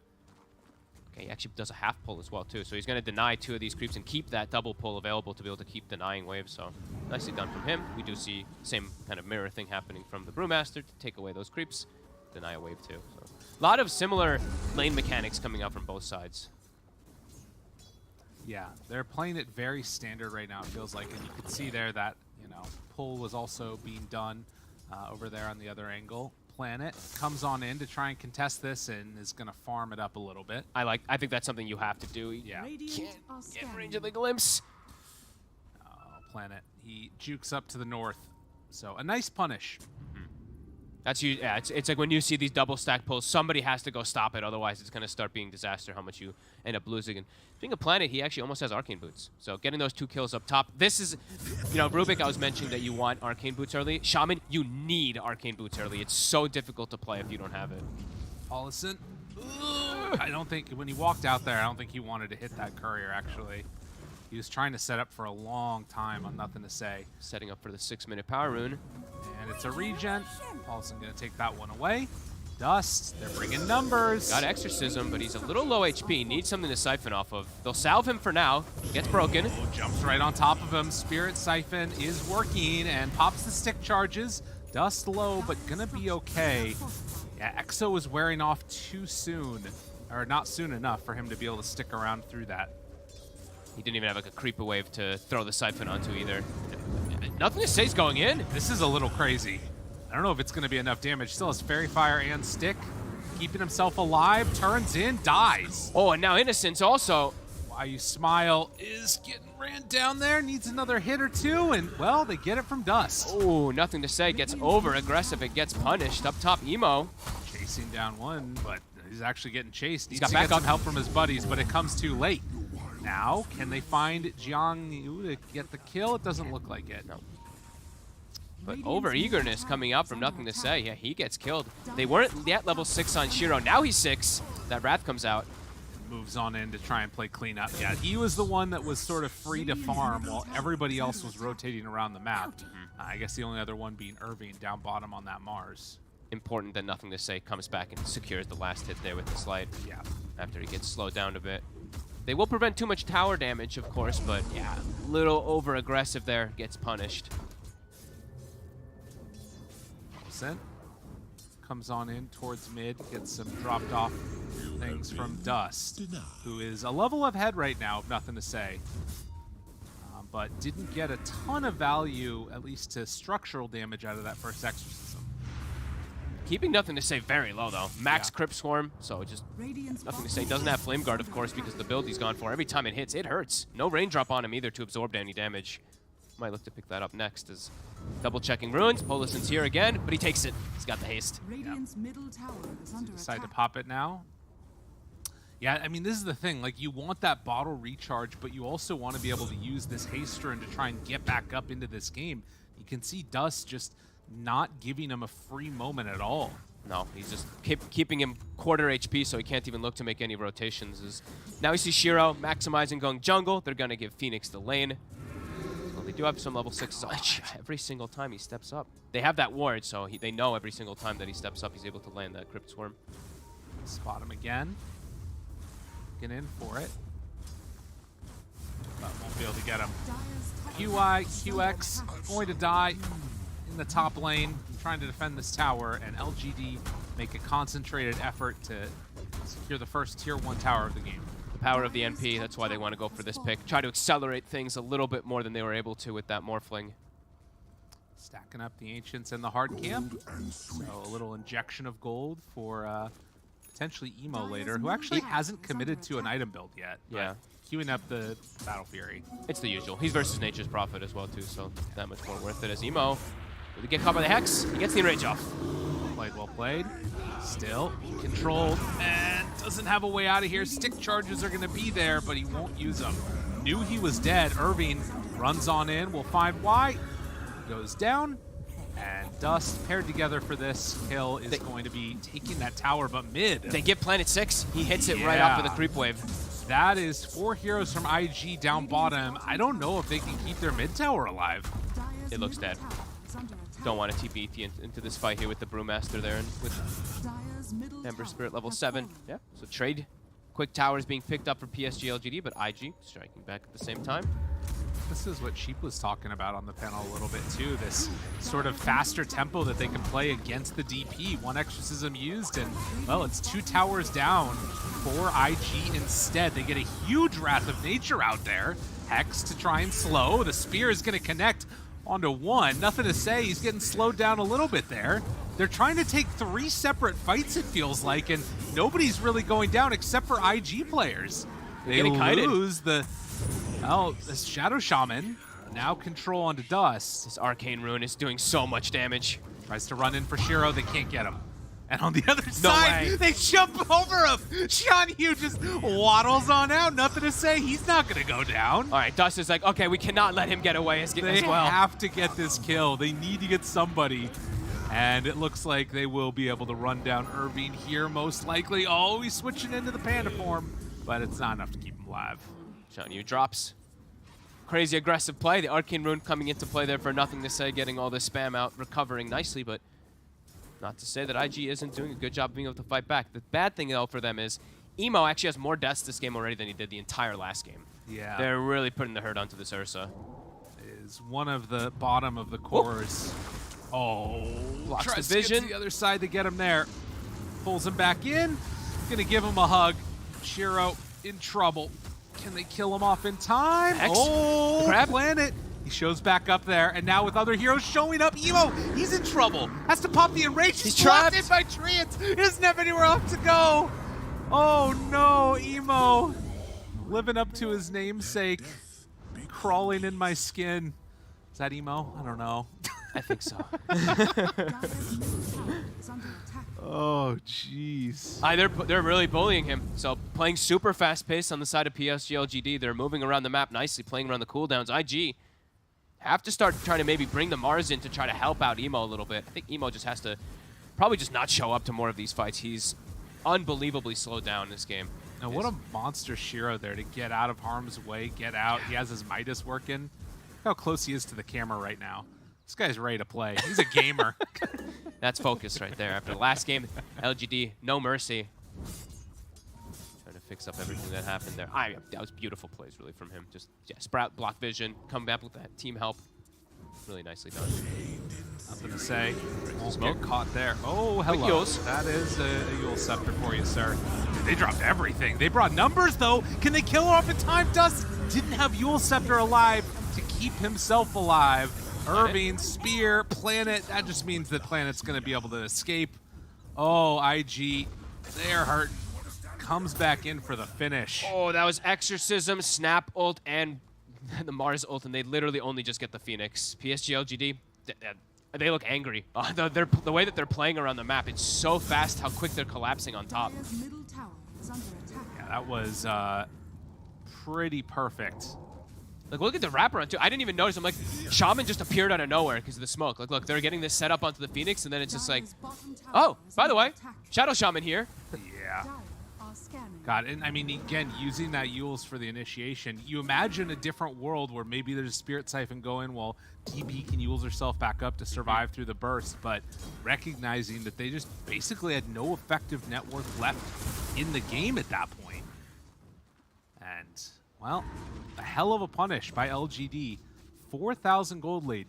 Okay, he actually does a half pull as well, too. So he's going to deny 2 of these creeps and keep that double pull available to be able to keep denying waves. So nicely done from him. We do see same kind of mirror thing happening from the Brewmaster to take away those creeps, deny a wave, too. So a lot of similar lane mechanics coming out from both sides. Yeah, they're playing it very standard right now, it feels like. And you can see there that, you know, pull was also being done over there on the other angle. Planet comes on in to try and contest this and is going to farm it up a little bit. I think that's something you have to do. Yeah. Can't get in range of the glimpse. Planet. He jukes up to the north. So a nice punish. That's you. Yeah, it's like when you see these double stack pulls, somebody has to go stop it. Otherwise, it's going to start being disaster how much you end up losing. And being a Planet, he actually almost has Arcane Boots. So getting those 2 kills up top. This is, you know, Rubik, I was mentioning that you want Arcane Boots early. Shaman, you need Arcane Boots early. It's so difficult to play if you don't have it. Paulison. I don't think, when he walked out there, I don't think he wanted to hit that courier, actually. He was trying to set up for a long time on Nothing to Say. Setting up for the 6-minute power rune. And it's a regen. Paulson going to take that one away. Dust, they're bringing numbers. Got Exorcism, but he's a little low HP. Needs something to siphon off of. They'll salve him for now. Gets broken. Oh, jumps right on top of him. Spirit Siphon is working and pops the stick charges. Dust low, but gonna be okay. Yeah, Exo is wearing off too soon. Or not soon enough for him to be able to stick around through that. He didn't even have like a creeper wave to throw the siphon onto either. Nothing to say's going in. This is a little crazy. I don't know if it's going to be enough damage. Still has Fairy Fire and Stick. Keeping himself alive. Turns in. Dies. Oh, and now Innocence also. Why You Smile is getting ran down there. Needs another hit or two. And, well, they get it from Dust. Oh, Nothing to Say. Gets over aggressive. It gets punished. Up top, Emo. Chasing down one, but He's actually getting chased. Needs got to get backup. some help from his buddies, but it comes too late. Now, can they find Jiang Yu to get the kill? It doesn't look like it. No. But over-eagerness coming out from Nothing to Say. Yeah, he gets killed. They weren't yet level 6 on Shiro. Now he's 6. That Wrath comes out. Moves on in to try and play cleanup. Yeah, he was the one that was sort of free to farm while everybody else was rotating around the map. I guess the only other one being Irving down bottom on that Mars. Important that Nothing to Say comes back and secures the last hit there with the slide. Yeah. After he gets slowed down a bit. They will prevent too much tower damage, of course, but yeah, a little over-aggressive there, gets punished. Sent. Comes on in towards mid, gets some dropped off things from Dust, who is a level ahead right now, Nothing to Say. But didn't get a ton of value, at least to structural damage out of that first exorcism. Keeping Nothing to Say very low, though. Max Crypt Swarm, so just Nothing to Say. Doesn't have Flame Guard, of course, because the build he's gone for. Every time it hits, it hurts. No raindrop on him either to absorb any damage. Might look to pick that up next as double-checking runes. Polison's here again, but he takes it. He's got the haste. Middle tower is under Decide to attack. pop it now. Yeah, I mean, this is the thing. Like, you want that bottle recharge, but you also want to be able to use this haste rune to try and get back up into this game. You can see Dust just not giving him a free moment at all. No, he's just keeping him quarter HP, so he can't even look to make any rotations. Now we see Shiro maximizing, going jungle. They're going to give Phoenix the lane. Well, they do have some level 6s every single time he steps up. They have that ward, so they know every single time that he steps up, he's able to land that Crypt Swarm. Spot him again. Get in for it. But won't be able to get him. QI, QX, going to die in the top lane, trying to defend this tower, and LGD make a concentrated effort to secure the first tier 1 tower of the game. The power of the NP, that's why they want to go for this pick. Try to accelerate things a little bit more than they were able to with that Morphling. Stacking up the Ancients in the hard camp. So a little injection of gold for potentially Emo later, who actually hasn't committed to an item build yet. Yeah. Queuing up the Battle Fury. It's the usual. He's versus Nature's Prophet as well, too, so that much more worth it as Emo. Will he get caught by the Hex? He gets the Enrage off. Well played. Still controlled and doesn't have a way out of here. Stick charges are going to be there, but he won't use them. Knew he was dead. Irving runs on in. We'll find why. Goes down. And Dust paired together for this kill is going to be taking that tower, but mid. They get Planet 6. He hits it right off of the creep wave. That is 4 heroes from IG down bottom. I don't know if they can keep their mid tower alive. It looks dead. Don't want to TP into this fight here with the Brewmaster there and with Ember Spirit level 7. Yeah, so trade. Quick towers being picked up for PSG.LGD, but IG striking back at the same time. This is what Sheep was talking about on the panel a little bit too, this sort of faster tempo that they can play against the DP. 1 exorcism used and, well, it's 2 towers down for IG instead. They get a huge Wrath of Nature out there. Hex to try and slow. The Spear is going to connect onto 1. Nothing to say, he's getting slowed down a little bit there. They're trying to take 3 separate fights, it feels like, and nobody's really going down except for IG players. They lose the Shadow Shaman. Now control onto Dust. This Arcane Rune is doing so much damage. Tries to run in for Shiro, they can't get him. And on the other side, they jump over him. Sean Yu just waddles on out. Nothing to say, he's not going to go down. All right, Dust is like, okay, we cannot let him get away as well. They have to get this kill. They need to get somebody. And it looks like they will be able to run down Irving here, most likely. Oh, he's switching into the Panda form, but it's not enough to keep him alive. Sean Yu drops. Crazy aggressive play. The Arcane Rune coming into play there for Nothing to Say, getting all this spam out, recovering nicely, but not to say that IG isn't doing a good job of being able to fight back. The bad thing, though, for them is Emo actually has more deaths this game already than he did the entire last game. Yeah. They're really putting the hurt onto this Ursa. Is one of the bottom of the cores. Oh, blocks the tries to get vision. to the other side to get him there. Pulls him back in. Gonna give him a hug. Shiro in trouble. Can they kill him off in time? Hex. Oh, Grab. Planet. He shows back up there, and now with other heroes showing up, Emo, he's in trouble. Has to pop the Enrage. He's blocked trapped. in by Treants. He doesn't have anywhere else to go. Oh no, Emo. Living up to his namesake. Crawling in my skin. Is that Emo? I don't know. I think so. Oh, jeez. They're really bullying him. So playing super fast pace on the side of PSG.LGD. They're moving around the map nicely, playing around the cooldowns. IG have to start trying to maybe bring the Mars in to try to help out Emo a little bit. I think Emo just has to probably just not show up to more of these fights. He's unbelievably slowed down in this game. Now, what a monster Shiro there to get out of harm's way, get out. He has his Midas working. Look how close he is to the camera right now. This guy's ready to play. He's a gamer. That's focus right there. After the last game, LGD, no mercy. Trying to fix up everything that happened there. That was beautiful plays, really, from him. Just, Sprout, block vision, come back with that team help. Really nicely done. Nothing to say. Won't get caught there. Oh, hello. That is a Yule Scepter for you, sir. Dude, they dropped everything. They brought numbers, though. Can they kill her off in time? Dust didn't have Yule Scepter alive to keep himself alive. Irving, Spear, Planet. That just means that Planet's going to be able to escape. Oh, IG, they're hurt. Comes back in for the finish. Oh, that was Exorcism, Snap ult, and the Mars ult, and they literally only just get the Phoenix. PSG.LGD, they look angry. The way that they're playing around the map, it's so fast how quick they're collapsing on top. Middle tower is under attack. Yeah, that was pretty perfect. Like, look at the wraparound, too. I didn't even notice. I'm like, Shaman just appeared out of nowhere because of the smoke. Like, look, they're getting this set up onto the Phoenix, and then it's just like, oh, by the way, Shadow Shaman here. Yeah. God, and I mean, again, using that Yules for the initiation, you imagine a different world where maybe there's a Spirit Siphon going while TP can Yules herself back up to survive through the burst, but recognizing that they just basically had no effective net worth left in the game at that point. And, well, a hell of a punish by LGD. 4,000 gold lead.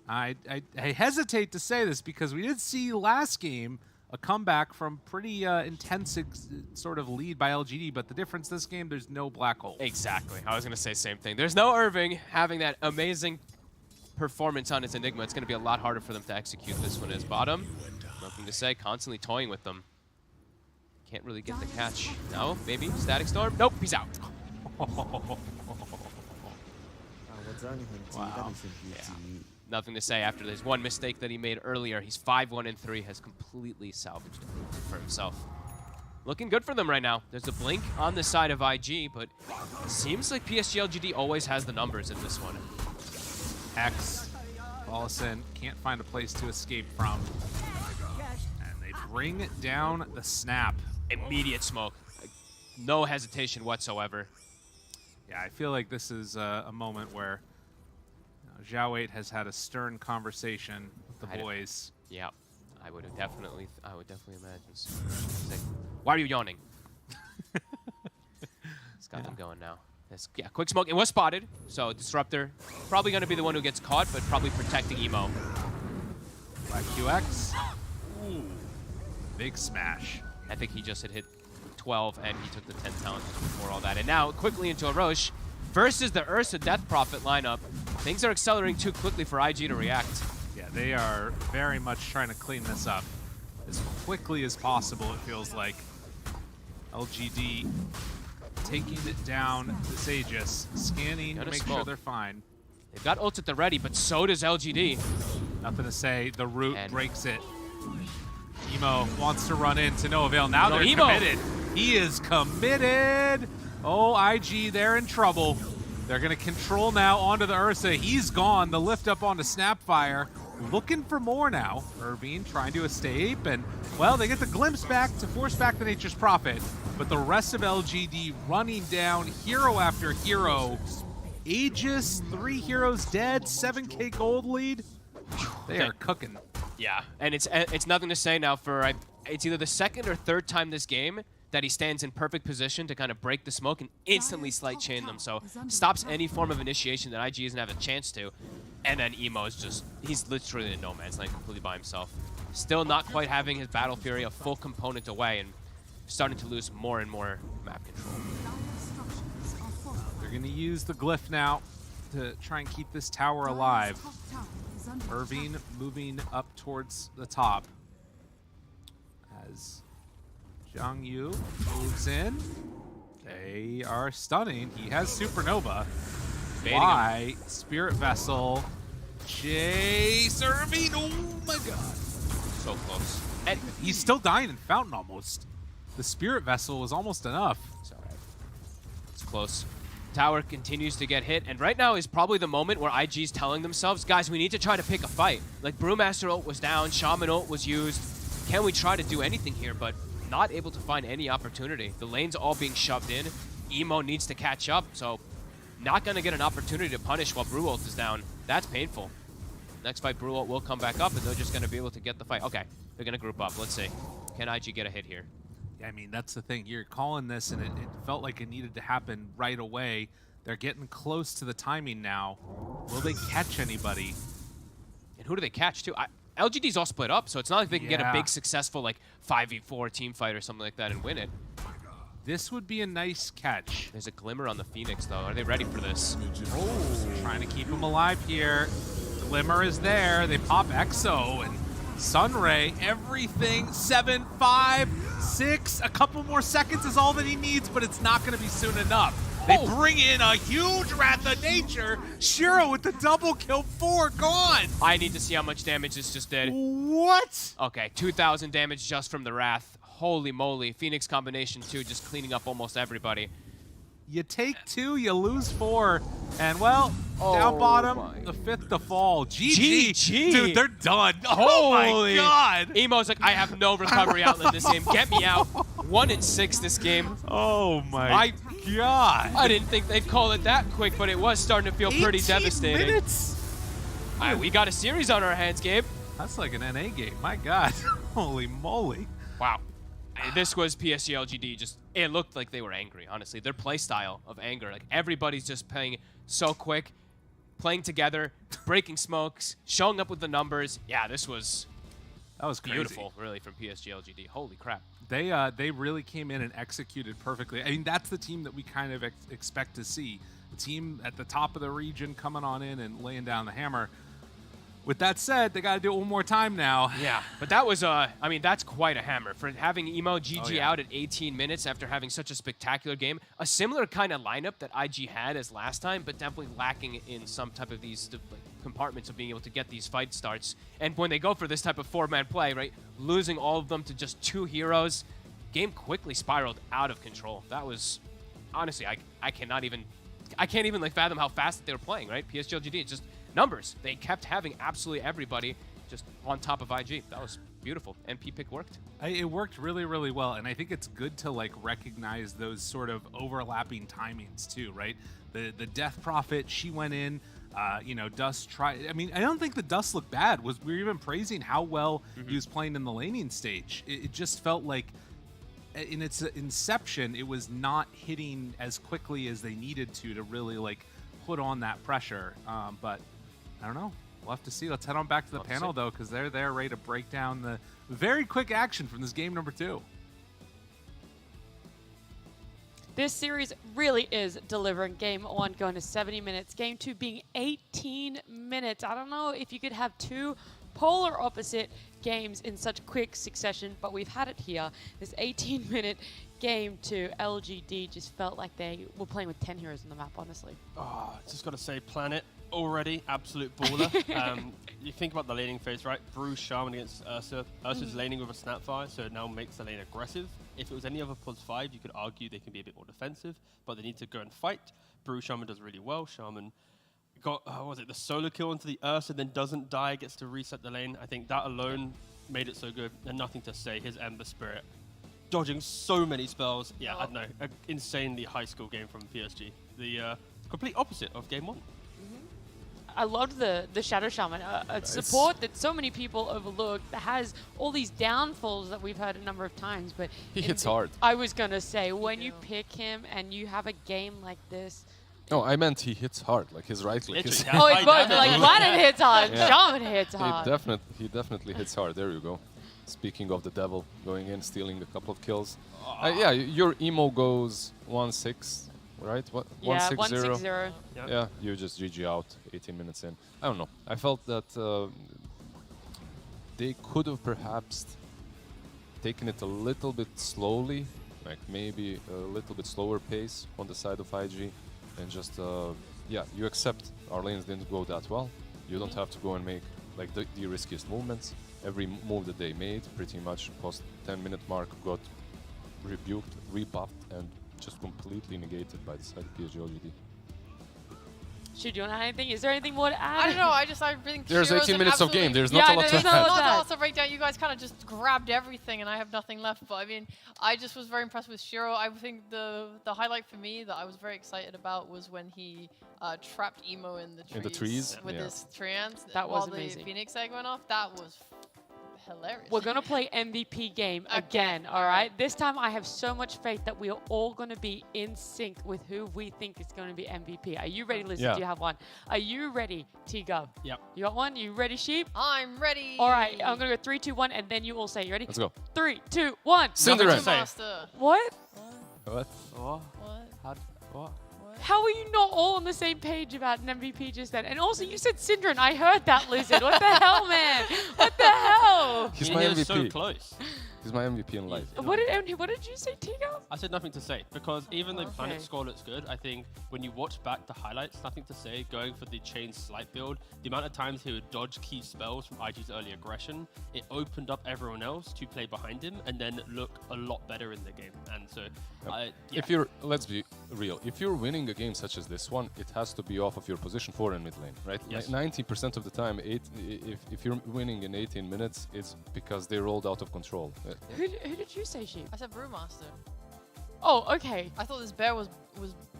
I hesitate to say this because we did see last game a comeback from pretty intense sort of lead by LGD, but the difference this game, there's no black hole. Exactly. I was going to say same thing. There's no Irving having that amazing performance on his Enigma. It's going to be a lot harder for them to execute this one as bottom. Nothing to say. Constantly toying with them. Can't really get the catch. No, maybe. Static Storm. Nope, he's out. Wow. Yeah. Nothing to say after this one mistake that he made earlier. He's 5-1-3, has completely salvaged it for himself. Looking good for them right now. There's a blink on the side of IG, but it seems like PSG.LGD always has the numbers in this one. X, Paulson can't find a place to escape from. And they bring down the snap. Immediate smoke. Like, no hesitation whatsoever. Yeah, I feel like this is a moment where Zhao 8 has had a stern conversation with the boys. Yeah, I would definitely imagine. He's like, why are you yawning? It's got them going now. Yeah, quick smoke. It was spotted, so Disruptor probably going to be the one who gets caught, but probably protecting Emo. Black QX. Ooh, big smash. I think he just had hit 12, and he took the 10 talent before all that. And now, quickly into a Roche versus the Ursa Death Prophet lineup. Things are accelerating too quickly for IG to react. Yeah, they are very much trying to clean this up as quickly as possible, it feels like. LGD taking it down this Aegis, scanning to make sure they're fine. They've got ults at the ready, but so does LGD. Nothing to say. The root breaks it. Emo wants to run in to no avail. Now they're committed. He is committed. Oh, IG, they're in trouble. They're going to control now onto the Ursa. He's gone. The lift up onto Snapfire. Looking for more now. Irvine trying to escape. And, well, they get the glimpse back to force back the Nature's Prophet. But the rest of LGD running down hero after hero. Aegis, 3 heroes dead, 7K gold lead. They are cooking. Yeah, and it's nothing to say now for, it's either the second or third time this game that he stands in perfect position to kind of break the smoke and instantly slight chain them. So stops any form of initiation that IG doesn't have a chance to. And then Emo is just, he's literally in no man's land completely by himself. Still not quite having his Battle Fury a full component away and starting to lose more and more map control. They're going to use the glyph now to try and keep this tower alive. Irvine moving up towards the top as Zhang Yu moves in. They are stunning. He has Supernova. Why? Spirit Vessel. Chase Irvine. Oh my god. So close. And He's still dying in Fountain almost. The Spirit Vessel was almost enough. it's all right. It's close. Tower continues to get hit, and right now is probably the moment where IG's telling themselves, guys, we need to try to pick a fight. Like, Brewmaster ult was down, Shaman ult was used. Can we try to do anything here? But not able to find any opportunity. The lane's all being shoved in. Emo needs to catch up, so not going to get an opportunity to punish while Brew ult is down. That's painful. Next fight, Brew ult will come back up, and they're just going to be able to get the fight. Okay, they're going to group up. Let's see. Can IG get a hit here? I mean, that's the thing. You're calling this, and it felt like it needed to happen right away. They're getting close to the timing now. Will they catch anybody? And who do they catch, too? LGD's all split up, so it's not like they can get a Yeah. big, successful, like, 5v4 team fight or something like that and win it. This would be a nice catch. There's a glimmer on the Phoenix, though. Are they ready for this? Trying to keep him alive here. Glimmer is there. They pop Exo and Sunray. Everything. 7, 5, 6. A couple more seconds is all that he needs, but it's not going to be soon enough. They bring in a huge Wrath of Nature. Shiro with the double kill. 4 gone. I need to see how much damage this just did. What? Okay, 2,000 damage just from the Wrath. Holy moly. Phoenix combination 2 just cleaning up almost everybody. You take 2, you lose 4. And, well, down bottom, my the 5th to fall. GG. GG. Dude, they're done. Oh, my Holy. God. Emo's like, I have no recovery outlet in this game. Get me out. 1-6 this game. Oh, my God. I didn't think they'd call it that quick, but it was starting to feel pretty 18 devastating. minutes? All right, we got a series on our hands, Gabe. That's like an NA game. My God. Holy moly. Wow. This was PSG.LGD. Just, it looked like they were angry, honestly. Their play style of anger. Like, everybody's just playing so quick, playing together, breaking smokes, showing up with the numbers. Yeah, this was That was crazy. beautiful, really, from PSG.LGD. Holy crap. They really came in and executed perfectly. I mean, that's the team that we kind of expect to see. The team at the top of the region coming on in and laying down the hammer. With that said, they got to do it one more time now. Yeah, but that was, I mean, that's quite a hammer. For having Emo GG yeah. out at 18 minutes after having such a spectacular game, a similar kind of lineup that IG had as last time, but definitely lacking in some type of these like, compartments of being able to get these fight starts. And when they go for this type of 4-man play, right, losing all of them to just 2 heroes, game quickly spiraled out of control. That was, honestly, I can't even like fathom how fast that they were playing, right? PSG.LGD, it's just numbers. They kept having absolutely everybody just on top of IG. That was beautiful. NP pick worked. It worked really, really well, and I think it's good to like recognize those sort of overlapping timings too, right? The Death Prophet, she went in. You know, Dust tried. I mean, I don't think the Dust looked bad. We were even praising how well he was playing in the laning stage. It just felt like in its inception, it was not hitting as quickly as they needed to really like put on that pressure. But I don't know. We'll have to see. Let's head on back to the panel, though, because they're there ready to break down the very quick action from this game number 2. This series really is delivering. Game 1 going to 70 minutes. Game 2 being 18 minutes. I don't know if you could have 2 polar opposite games in such quick succession, but we've had it here. This 18-minute game to LGD just felt like they were playing with 10 heroes on the map, honestly. Oh, just got to say, Planet already absolute baller. You think about the laning phase, right? Brew Shaman against Ursa. Ursa's laning with a Snapfire, so it now makes the lane aggressive. If it was any other plus 5, you could argue they can be a bit more defensive, but they need to go and fight. Brew Shaman does really well. Shaman got, was it the solo kill onto the Ursa, then doesn't die, gets to reset the lane. I think that alone made it so good, and nothing to say. His Ember Spirit dodging so many spells. Yeah, I don't know. An insanely high skill game from PSG. The complete opposite of game 1. I loved the Shadow Shaman, a support that so many people overlook, that has all these downfalls that we've heard a number of times. But He hits hard. I was going to say, when you pick him and you have a game like this. No, I meant he hits hard, like his right click. Literally, Oh, it's both. Yeah. Like, Planet hits hard, Yeah. Shaman hits He hard. definitely hits hard. There you go. Speaking of the devil, going in, stealing a couple of kills. Yeah, your emo goes 1-6, right? What? Yeah, 1-6-0. 1-6-0. Yeah, you just GG out 18 minutes in. I don't know. I felt that they could have perhaps taken it a little bit slowly, like maybe a little bit slower pace on the side of IG, and just yeah, you accept our lanes didn't go that well. You don't have to go and make like the riskiest movements. every move that they made, pretty much post 10-minute mark, got rebuked, rebuffed, and just completely negated by the side of PSG.LGD. Should you want to add anything? Is there anything more to add? I don't know. I think There's Shiro's 18 an minutes of absolutely- game. There's Yeah, not I a lot know, to there's not add. a lot Not to to add. also break down, you guys kind of just grabbed everything and I have nothing left. But I mean, I just was very impressed with Shiro. I think the highlight for me that I was very excited about was when he trapped Emo in the trees, In the trees? with Yeah. his trance That was while amazing. the Phoenix egg went off. That was hilarious. We're going to play MVP game Okay, again, all all right? right. This time I have so much faith that we are all going to be in sync with who we think is going to be MVP. Are you ready, Lizzie? Yeah. Do you have one? Are you ready, T-Go? Yep. You got one? You ready, Sheep? I'm ready. All right, I'm going to go 3, 2, 1, and then you all say, you ready? Let's go. 3, 2, 1. Cinderella. Say. Master. What? What? Oh, What? how, what? How are you not all on the same page about an MVP just then? And also, you said Syndrome. I heard that, Lizard. What the hell, man? What the hell? He's He my was so MVP. close. He's my MVP in life. What did you say, Tigo? I said nothing to say because even though Okay. Planet score looks good, I think when you watch back the highlights, nothing to say. Going for the chain slight build, the amount of times he would dodge key spells from IG's early aggression, it opened up everyone else to play behind him and then look a lot better in the game. And so, yeah. If you're, let's be real, if you're winning a game such as this one, it has to be off of your position 4 in mid lane, right? Yes. 90% of the time, if you're winning in 18 minutes, it's because they rolled out of control. Who did you say, Sheep? I said Brewmaster. Oh, okay. I thought this bear was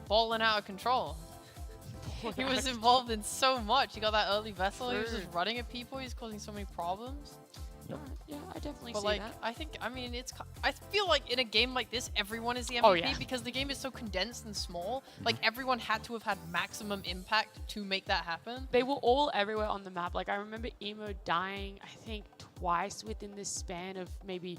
balling out of control. He was involved in so much. He got that early vessel. He was just running at people. He's causing so many problems. Yeah, I definitely But see like, that. I mean, I feel like in a game like this, everyone is the MVP Oh, yeah. because the game is so condensed and small. Like everyone had to have had maximum impact to make that happen. They were all everywhere on the map. Like, I remember Emo dying, I think, twice within this span of maybe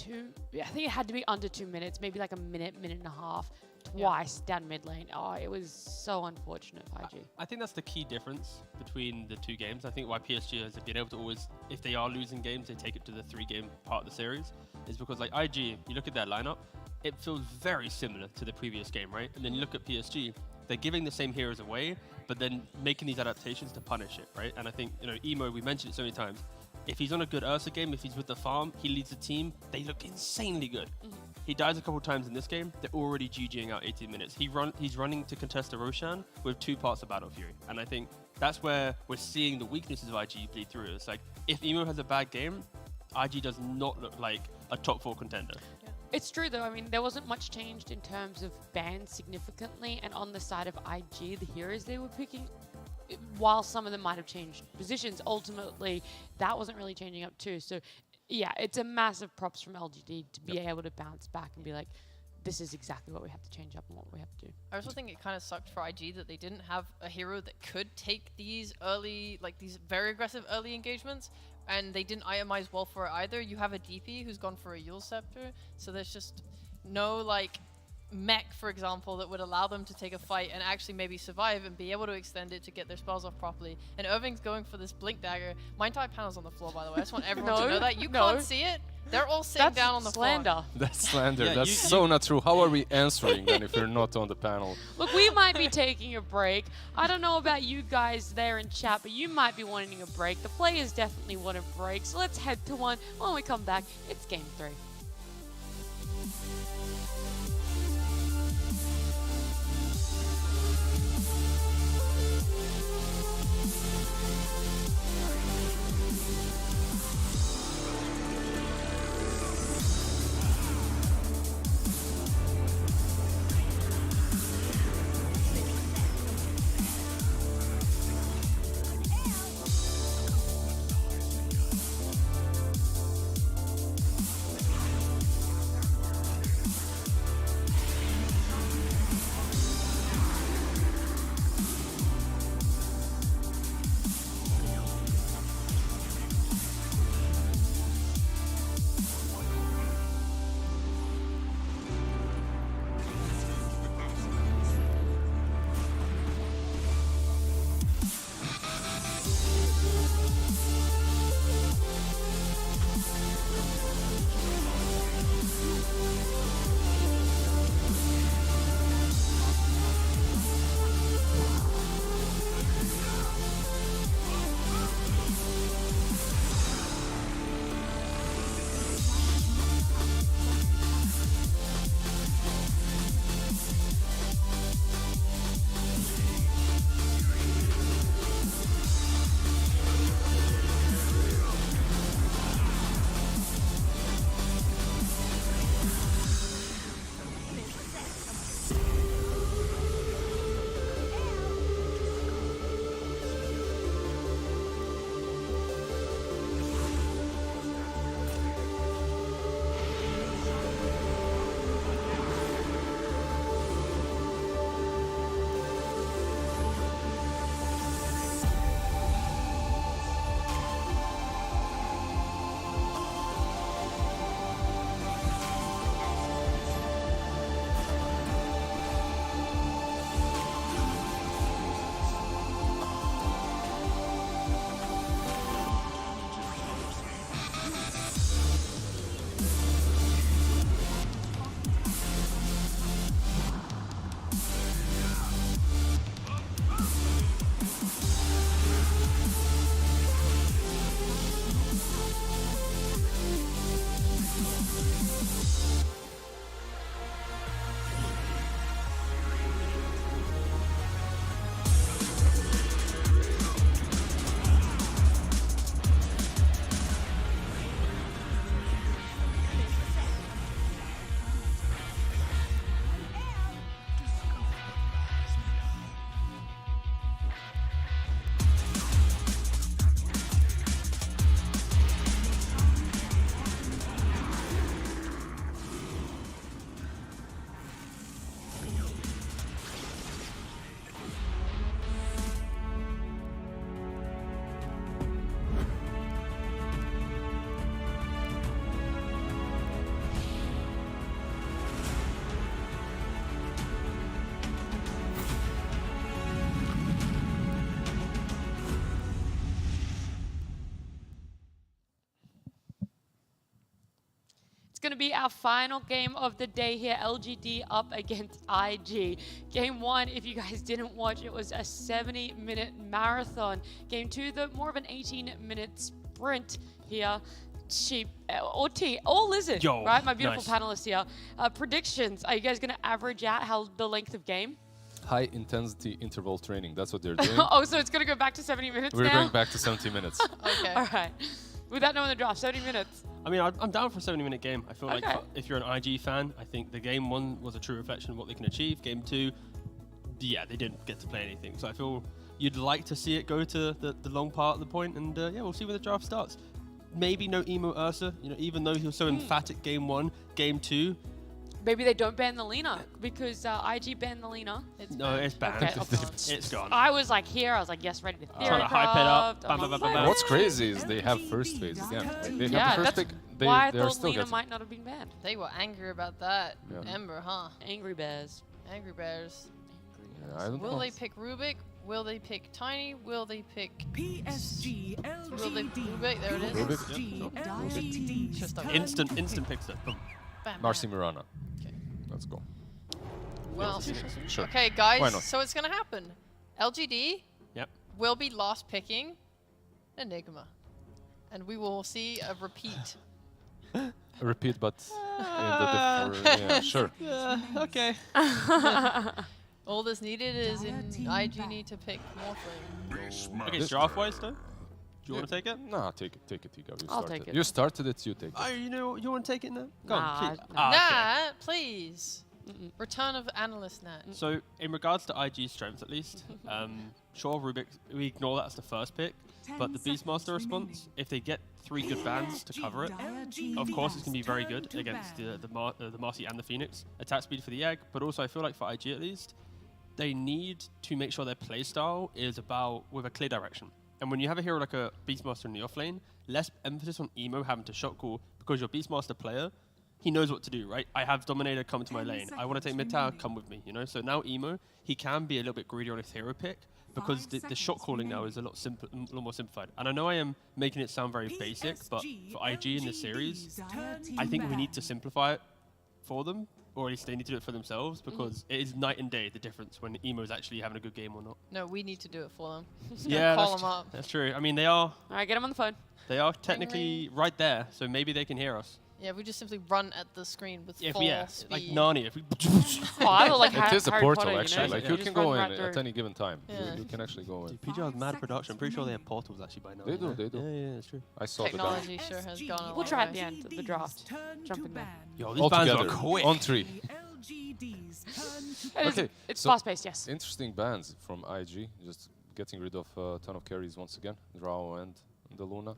I think it had to be under 2 minutes, maybe like a minute and a half, twice down mid lane. Oh, it was so unfortunate for IG. I think that's the key difference between the two games. I think why PSG has been able to always, if they are losing games, they take it to the 3-game part of the series, is because like IG, you look at their lineup, it feels very similar to the previous game, right? And then you look at PSG, they're giving the same heroes away, but then making these adaptations to punish it, right? And I think, Emo, we mentioned it so many times, if he's on a good Ursa game, if he's with the farm, he leads the team, they look insanely good. He dies a couple times in this game, they're already GGing out 18 minutes. He's running to contest a Roshan with 2 parts of Battle Fury. And I think that's where we're seeing the weaknesses of IG bleed through. It's like, if Emo has a bad game, IG does not look like a top 4 contender. It's true, though. I mean, there wasn't much changed in terms of bans significantly. And on the side of IG, the heroes they were picking, while some of them might have changed positions, ultimately, that wasn't really changing up too. So, yeah, it's a massive props from LGD to be able to bounce back and be like, this is exactly what we have to change up and what we have to do. I also think it kind of sucked for IG that they didn't have a hero that could take these early, like these very aggressive early engagements, and they didn't itemize well for it either. You have a DP who's gone for a Yule Scepter, so there's just no like mech, for example, that would allow them to take a fight and actually maybe survive and be able to extend it to get their spells off properly. And Irving's going for this Blink Dagger. My entire panel's on the floor, by the way. I just want everyone to know that. You can't see it. They're all sitting That's down on the slander. floor. That's slander. Yeah, That's you- so not true. How are we answering then if you're not on the panel? Look, we might be taking a break. I don't know about you guys there in chat, but you might be wanting a break. The players definitely want a break, so let's head to one. When we come back, it's Game 3. going to be our final game of the day here. LGD up against IG. Game 1, if you guys didn't watch, it was a 70-minute marathon. Game 2, though, more of an 18-minute sprint here. Sheep or T or Lizard, Yo, right? My beautiful nice. panelists here. Predictions. Are you guys going to average out how the length of game? High intensity interval training. That's what they're doing. Oh, so it's going to go back to 70 minutes We're now? going back to 70 minutes. Okay. All right. Without knowing the draft, 70 minutes. I mean, I'm down for a 70-minute game. I feel like Okay. if you're an IG fan, I think the game 1 was a true reflection of what they can achieve. Game 2, yeah, they didn't get to play anything. So I feel you'd like to see it go to the long part of the point, and yeah, we'll see where the draft starts. Maybe no Emo Ursa, you know, even though he was so emphatic game 1, game 2. Maybe they don't ban the Lina because IG banned the Lina. No, it's banned. Okay, of course. It's gone. I was like here, I was like, yes, ready to theory Trying to hype it up. craft. Bam, bam, bam, bam, bam. What's crazy is they have first phase again. Like, they Yeah, have the first that's pick. why I They are thought still Lina getting. might not have been banned. They were angry about that. Yeah. Ember, huh? Angry Bears. Angry Bears. Yeah, I don't Will know. they pick Rubik? Will they pick Tiny? Will they pick... PSG.LGD. Will they Rubik? There it is. PSG.LGD. Just like Instant picks it. Boom. bam, Marcy bam. Mirana. Okay. Let's go. Well, Sure. okay, Why guys. not? So it's gonna happen. LGD Yep. will be last picking Enigma, and we will see a repeat. Repeat, but in the yeah, sure. Okay. All that's needed is in IG need to pick Morphling. Okay, draft-wise though, do you want to take it? Nah, take it, Tiga. You I'll started. take it. You started it, you take it. Oh, you know, you want to take it now? Go Nah, on, please. no. Ah, okay. Nah, please. Return of Analyst Nat. So, in regards to IG's strengths, at least, sure, Rubik, we ignore that as the first pick, but the Beastmaster response, if they get 3 good bans to cover it, of course it's going to be very good against the Marcy and the Phoenix. Attack speed for the Egg, but also I feel like for IG at least, they need to make sure their playstyle is about with a clear direction. And when you have a hero like a Beastmaster in the offlane, less emphasis on emo having to shot call because your Beastmaster player, he knows what to do, right? I have Dominator come to my lane. I want to take mid tower, come with me, you know? So now emo, he can be a little bit greedy on his hero pick because the shot calling now is a lot more simplified. And I know I am making it sound very basic, but for IG in this series, I think we need to simplify it for them, or at least they need to do it for themselves because it is night and day the difference when emo is actually having a good game or not. No, we need to do it for them. Yeah, call them up. that's true. I mean, they are All right, get him on the phone. technically right there, so maybe they can hear us. Yeah, we just simply run at the screen with If full we, yeah, speed. like Narnia, if we Oh, I look like It is a Harry portal, Potter, actually. You know? Like, Yeah. you Just can run go in right at through. any given time. Yeah. You can actually go in. PG has mad production. I'm pretty sure they have portals actually by now. They do, you know? they do. Yeah, yeah, that's true. I saw the Technology sure has gone a We'll long try way. at the end of the draft. Jump in there. Yo, these all bands are together quick. on 3. Okay, It's so- fast-paced, yes. Interesting bans from IG, just getting rid of a ton of carries once again, Drow and the Luna.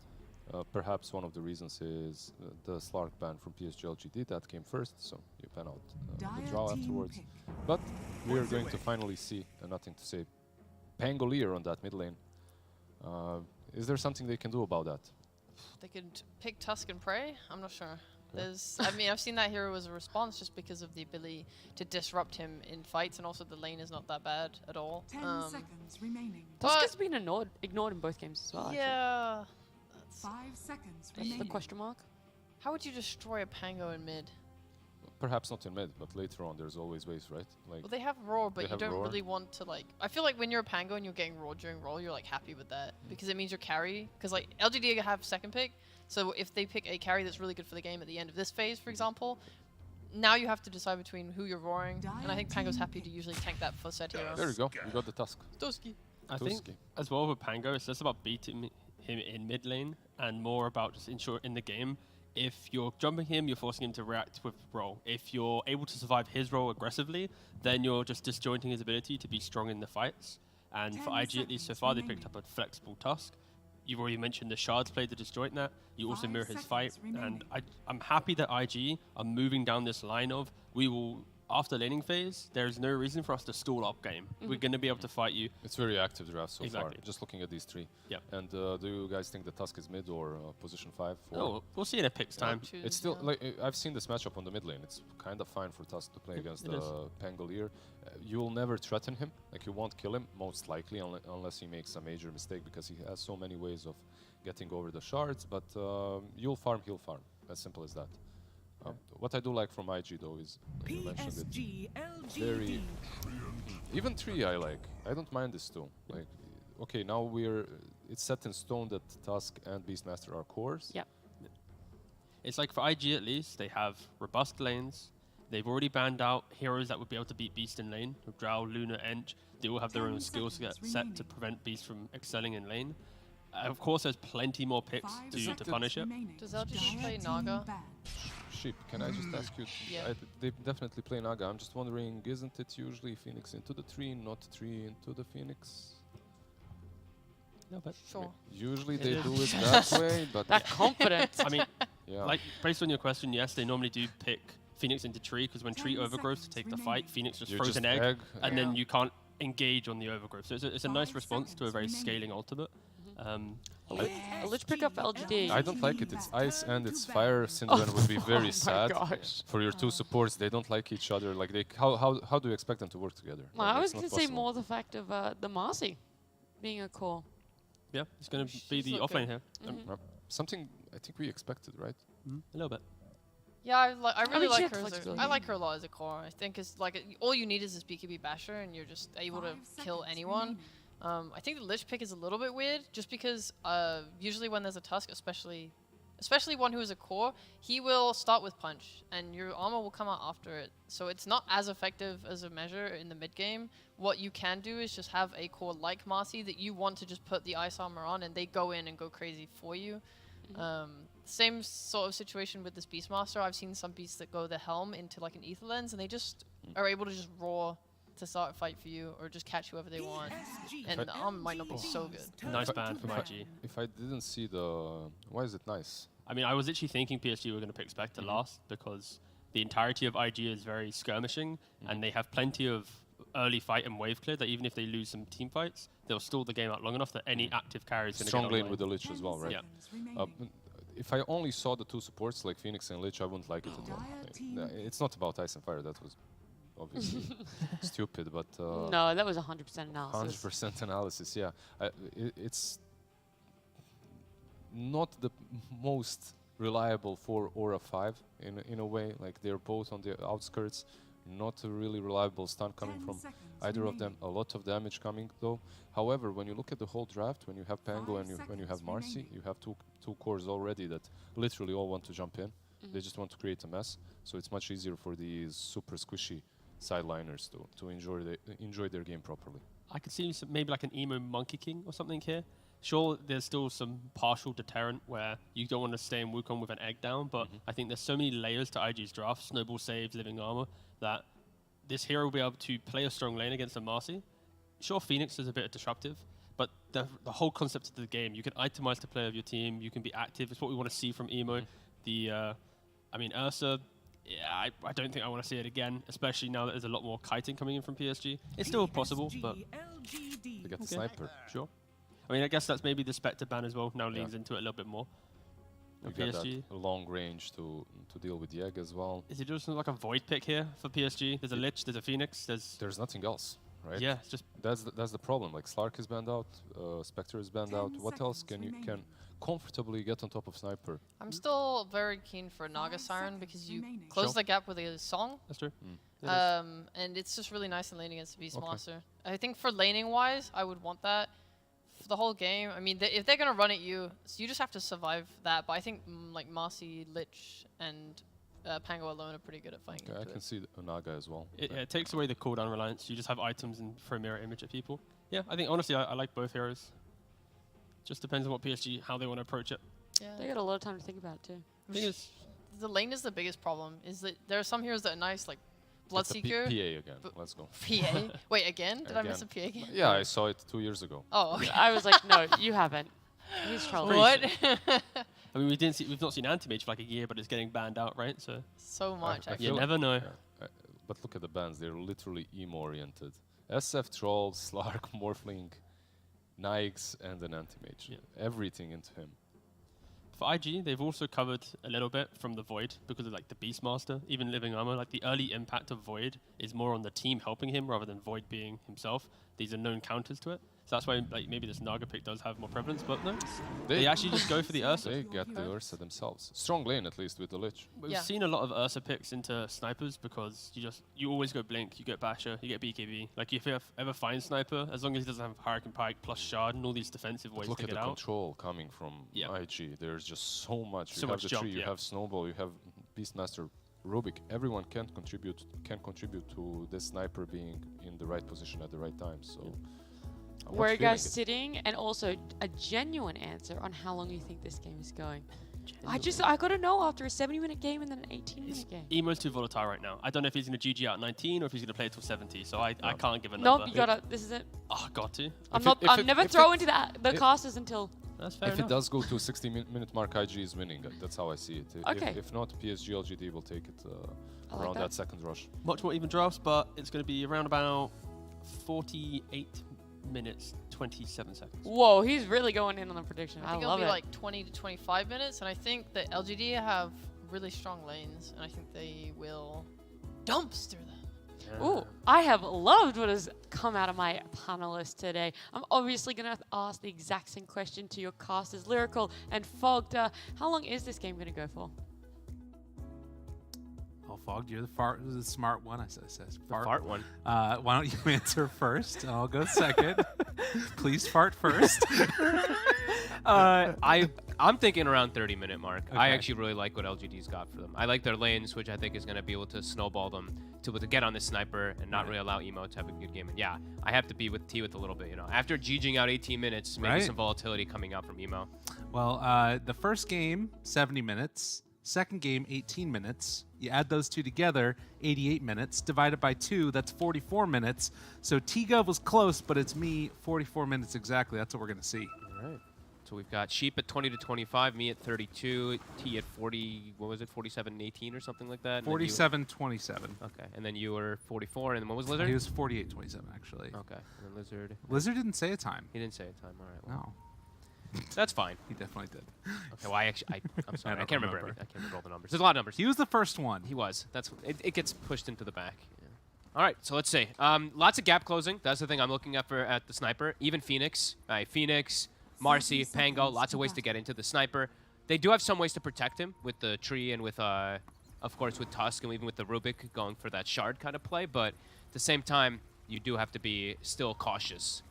Perhaps one of the reasons is the Slark ban from PSG.LGD that came first, so you pan out the Drow afterwards. But we are going to finally see, nothing to say, Pangolier on that mid lane. Is there something they can do about that? They could pick Tusk and Prey? I'm not sure. I mean, I've seen that hero as a response just because of the ability to disrupt him in fights, and also the lane is not that bad at all. 10 seconds remaining. Tusk but- has been ignored in both games as well, actually. Yeah. That's 5 seconds A remaining. question mark? How would you destroy a Pango in mid? Perhaps not in mid, but later on there's always ways, right? Like, Well, they have Roar, but They you have don't Roar. really want to, like... I feel like when you're a Pango and you're getting Roar during roll, you're, like, happy with that. Because it means you're carry. Because, like, LGD have second pick. So if they pick a carry that's really good for the game at the end of this phase, for example, now you have to decide between who you're roaring. And I think Pango's happy to usually tank that for said hero. there we go, we got the Tusk. Toski. I think Tuski. as well with Pango, it's less about beating him in mid lane and more about just ensuring in the game. If you're jumping him, you're forcing him to react with roll. If you're able to survive his roll aggressively, then you're just disjointing his ability to be strong in the fights. And for 10 IG, at least so seconds far, they picked remaining. up a flexible Tusk. You've already mentioned the shards play to disjoint that. You also 5 mirror his fight. seconds And remaining. I'm happy that IG are moving down this line of we will, after laning phase, there is no reason for us to stall up game. We're going to be able to fight you. It's very active draft so Exactly. far, just looking at these 3. Yep. And do you guys think the Tusk is mid or position 5? 4? Oh, we'll see in a picks time. It's still, like, I've seen this matchup on the mid lane. It's kind of fine for Tusk to play against it is. Pangolier. You'll never threaten him, like you won't kill him, most likely, unless he makes a major mistake, because he has so many ways of getting over the shards, but you'll farm, he'll farm. As simple as that. what I do like from IG though is you mentioned it. PSG.LGD. Very even 3 I like. I don't mind this too. Like, okay, now it's set in stone that Tusk and Beastmaster are cores. Yep. It's like for IG at least, they have robust lanes. They've already banned out heroes that would be able to beat Beast in lane. With Drow, Luna, Ench, they all have their 10 own skill seconds set to prevent Beast from excelling in lane. Of course, there's plenty more picks 5 to seconds punish it. remaining. Does LGD Dire play team Naga? ban. Sheep, can I just ask you? Yeah. They definitely play Naga. I'm just wondering, isn't it usually Phoenix into the tree, not tree into the Phoenix? No, but Sure. Usually It they is. do it that way, but That confidence. I mean, yeah. like based on your question, yes, they normally do pick Phoenix into tree because when tree 10 overgrowths to seconds take the remaining. fight, Phoenix just You throws just an egg, and Yeah. then you can't engage on the overgrowth. So it's a nice 5 response to a seconds very remaining. scaling ultimate. A Lich pick up LGD. I don't like it. It's ice and it's fire. Syndrome would be very sad Gosh. for your two supports. They don't like each other. Like how do you expect them to work together? Well, Like, I was it's going not to say possible. more the fact of the Marcy being a core. Yeah, it's going to be She's the look offlane good. here. Something I think we expected, right? A little bit. Yeah, I really mean, she like had her. flexibility. I like her a lot as a core. I think it's like all you need is this BKB basher, and you're just able to 5 kill seconds anyone. remaining. I think the Lich pick is a little bit weird, just because usually when there's a Tusk, especially one who is a core, he will start with punch, and your armor will come out after it. So it's not as effective as a measure in the mid game. What you can do is just have a core like Marcy that you want to just put the ice armor on, and they go in and go crazy for you. Same sort of situation with this Beastmaster. I've seen some beasts that go the helm into like an ether lens, and they just are able to just roar to start a fight for you, or just catch whoever they want. And the armor might not be so good. Nice ban from IG. If I didn't see why is it nice? I mean, I was literally thinking PSG were going to pick Spectre last because the entirety of IG is very skirmishing, and they have plenty of early fight and wave clear that even if they lose some team fights, they'll stall the game out long enough that any active carry is going to Strong get lane online. with the Lich as well, right? Yeah. If I only saw the two supports like Phoenix and Lich, I wouldn't like it at all. It's not about Ice and Fire. That was obviously stupid, but No, that was 100% analysis. 100% analysis. Yeah, it's not the most reliable for Aura 5 in a way. Like they're both on the outskirts. Not a really reliable stun coming from either of them. A lot of damage coming though. However, when you look at the whole draft, when you have Pango and when you have Marcy, you have two cores already that literally all want to jump in. They just want to create a mess. So it's much easier for these super squishy sideliners to enjoy their game properly. I could see maybe like an emo Monkey King or something here. Sure, there's still some partial deterrent where you don't want to stay in Wukong with an egg down, but I think there's so many layers to IG's draft, snowball saves, living armor, that this hero will be able to play a strong lane against a Marcy. Sure, Phoenix is a bit disruptive, but the whole concept of the game, you can itemize the player of your team, you can be active, it's what we want to see from emo. I mean, Ursa, yeah, I don't think I want to see it again, especially now that there's a lot more kiting coming in from PSG. It's still possible, but They get the sniper. sure. I mean, I guess that's maybe the Spectre ban as well, now Yeah. leans into it a little bit more. You And got that PSG, long range to deal with the egg as well. is it just like a void pick here for PSG? There's a Lich, there's a Phoenix, There's nothing else, right? yeah, it's just That's the problem. Like Slark is banned out, Spectre is banned 10 out. What else can you seconds can comfortably get on top of Sniper? I'm still very keen for Naga 5 Siren because seconds you remaining. close Sure. the gap with a song. that's true. It is. And it's just really nice in laning against the Beastmaster. I think for laning wise, I would want that for the whole game. I mean, if they're gonna run at you, so you just have to survive that. But I think like Marcy, Lich, and Pango alone are pretty good at fighting. Okay, I into can it. see Naga as well. It takes away the cooldown reliance. You just have items and throw mirror image at people. Yeah, I think honestly, I like both heroes. Just depends on what PSG, how they want to approach it. Yeah. They got a lot of time to think about it too. Thing is, The lane is the biggest problem. Is that there are some heroes that are nice, like It's a Bloodseeker. PA again. but- Let's go. PA. Wait, again? Did I miss a PA again? Yeah, I saw it 2 years ago. Oh, okay. I was like, no, you haven't. He's trolling. What? I mean, we've not seen Anti-Mage for like a year, but it's getting banned out, right? So So much. I I you feel- never know. Yeah, but look at the bans. They're literally emo-oriented. SF Troll, Slark, Morphling, Nikes, and an Anti-Mage. Yeah. Everything into him. For IG, they've also covered a little bit from the Void because of like the Beastmaster, even Living Armor. Like the early impact of Void is more on the team helping him rather than Void being himself. These are known counters to it. So that's why like maybe this Naga pick does have more prevalence, but no, they actually just go for the Ursa. They get the Ursa themselves. Strong lane at least with the Lich. We've seen a lot of Ursa picks into snipers because you always go Blink, you get Basher, you get BKB. Like if you ever find Sniper, as long as he doesn't have Hurricane Pike plus Shard and all these defensive ways Look to at get the out. control coming from IG. There's just so much. So You have much the jump, tree, you yeah. have Snowball, you have Beastmaster, Rubik. Everyone can contribute to this sniper being in the right position at the right time. So. I'm Where are not you guys feeling it. sitting? And also a genuine answer on how long you think this game is going. I gotta know after a 70-minute game and then an 18-minute game. Emo's too volatile right now. I don't know if he's going to GG out 19 or if he's going to play till 70, so I can't give a Nope, number. you gotta. This is it. Oh, got to. I'm never throwing to the casters until. That's fair If enough. it does go to a 60-minute mark, IG is winning. That's how I see it. Okay. If not, PSG.LGD will take it I like around that. that second rush. Much more even drafts, but it's going to be around about 48 minutes, 27 seconds. Whoa, he's really going in on the prediction. I I think love it'll be it. like 20 to 25 minutes, and I think that LGD have really strong lanes, and I think they will dumpster them. Ooh, I have loved what has come out of my panelists today. I'm obviously going to ask the exact same question to your casters, Lyrical and Fogged. How long is this game going to go for? Oh, Fogged, you're the smart one. I said Fart one. Why don't you answer first? I'll go second. Please fart first. I'm thinking around 30-minute mark. I Okay. actually really like what LGD's got for them. I like their lanes, which I think is going to be able to snowball them to get on the sniper and not really allow Emo to have a good game. And yeah, I have to be with T with a little bit. You know, after GGing out 18 minutes, maybe Right. some volatility coming out from Emo. Well, the first game, 70 minutes. Second game, 18 minutes. You add those two together, 88 minutes. Divided by 2, that's 44 minutes. So T-Gov was close, but it's me, 44 minutes exactly. That's what we're going to see. All right. So we've got Sheep at 20 to 25, me at 32, T at 40, what was it, 47 and 18 or something like that? And then you- 47-27. Okay, and then you were 44, and then what was Lizard? He was 48-27, actually. Okay, and then Lizard. Lizard didn't say a time. He didn't say a time. All right, well, No, that's fine. he definitely did. Okay, well, I'm sorry, I don't can't remember. remember. I can't remember all the numbers. There's a lot of numbers. He was the first one. He was. That's it gets pushed into the back. Yeah. All right, so let's see. Lots of gap closing. That's the thing I'm looking at the sniper. Even Phoenix. Phoenix, Marcy, Pango. Lots of ways to get into the sniper. They do have some ways to protect him with the tree and with, of course, with Tusk and even with the Rubik going for that shard kind of play. But at the same time, you do have to be still cautious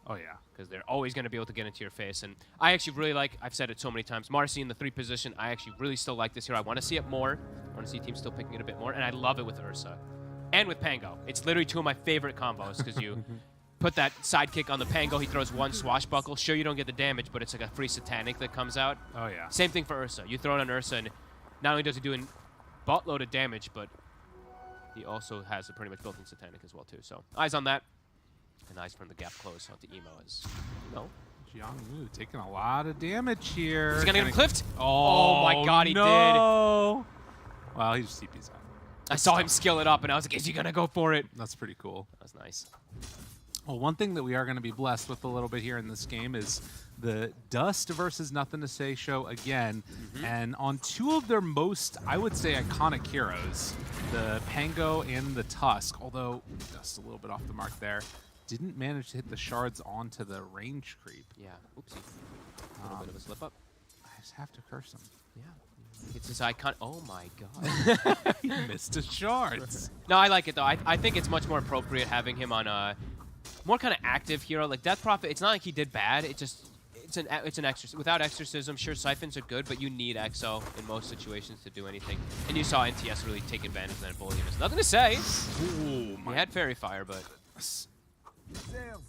Oh, yeah. because they're always going to be able to get into your face. And I actually really like, I've said it so many times, Marcy in the 3 position, I actually really still like this here. I want to see it more. I want to see teams still picking it a bit more. And I love it with Ursa and with Pango. It's literally 2 of my favorite combos because you put that sidekick on the Pango, he throws 1 swashbuckle. Sure, you don't get the damage, but it's like a free satanic that comes out. Oh, yeah. Same thing for Ursa. You throw it on Ursa, and not only does he do a buttload of damage, but he also has a pretty much built-in satanic as well, too. So eyes on that. And eyes from the gap close onto Emo as Jiangwu taking a lot of damage here. He's gonna get him clipped. Oh, my God, he no. Well, he just TP's out. I saw him skill it up, and I was like, is he gonna go for it? That's pretty cool. That was nice. Well, one thing that we are going to be blessed with a little bit here in this game is the Dust versus Nothing to Say show again. And on 2 of their most, I would say, iconic heroes, the Pango and the Tusk, although Dust a little bit off the mark there, didn't manage to hit the shards onto the range creep. Yeah, oopsie. A little bit of a slip up. I just have to curse him. Yeah. It's his icon. Oh my God. He missed his shards. No, I like it though. I think it's much more appropriate having him on a more kind of active hero. Like Death Prophet, it's not like he did bad. It's an exorcism. Without exorcism, sure, siphons are good, but you need Exo in most situations to do anything. And you saw NTS really take advantage of that and bully him. There's nothing to say. Ooh, He had Fairy Fire, but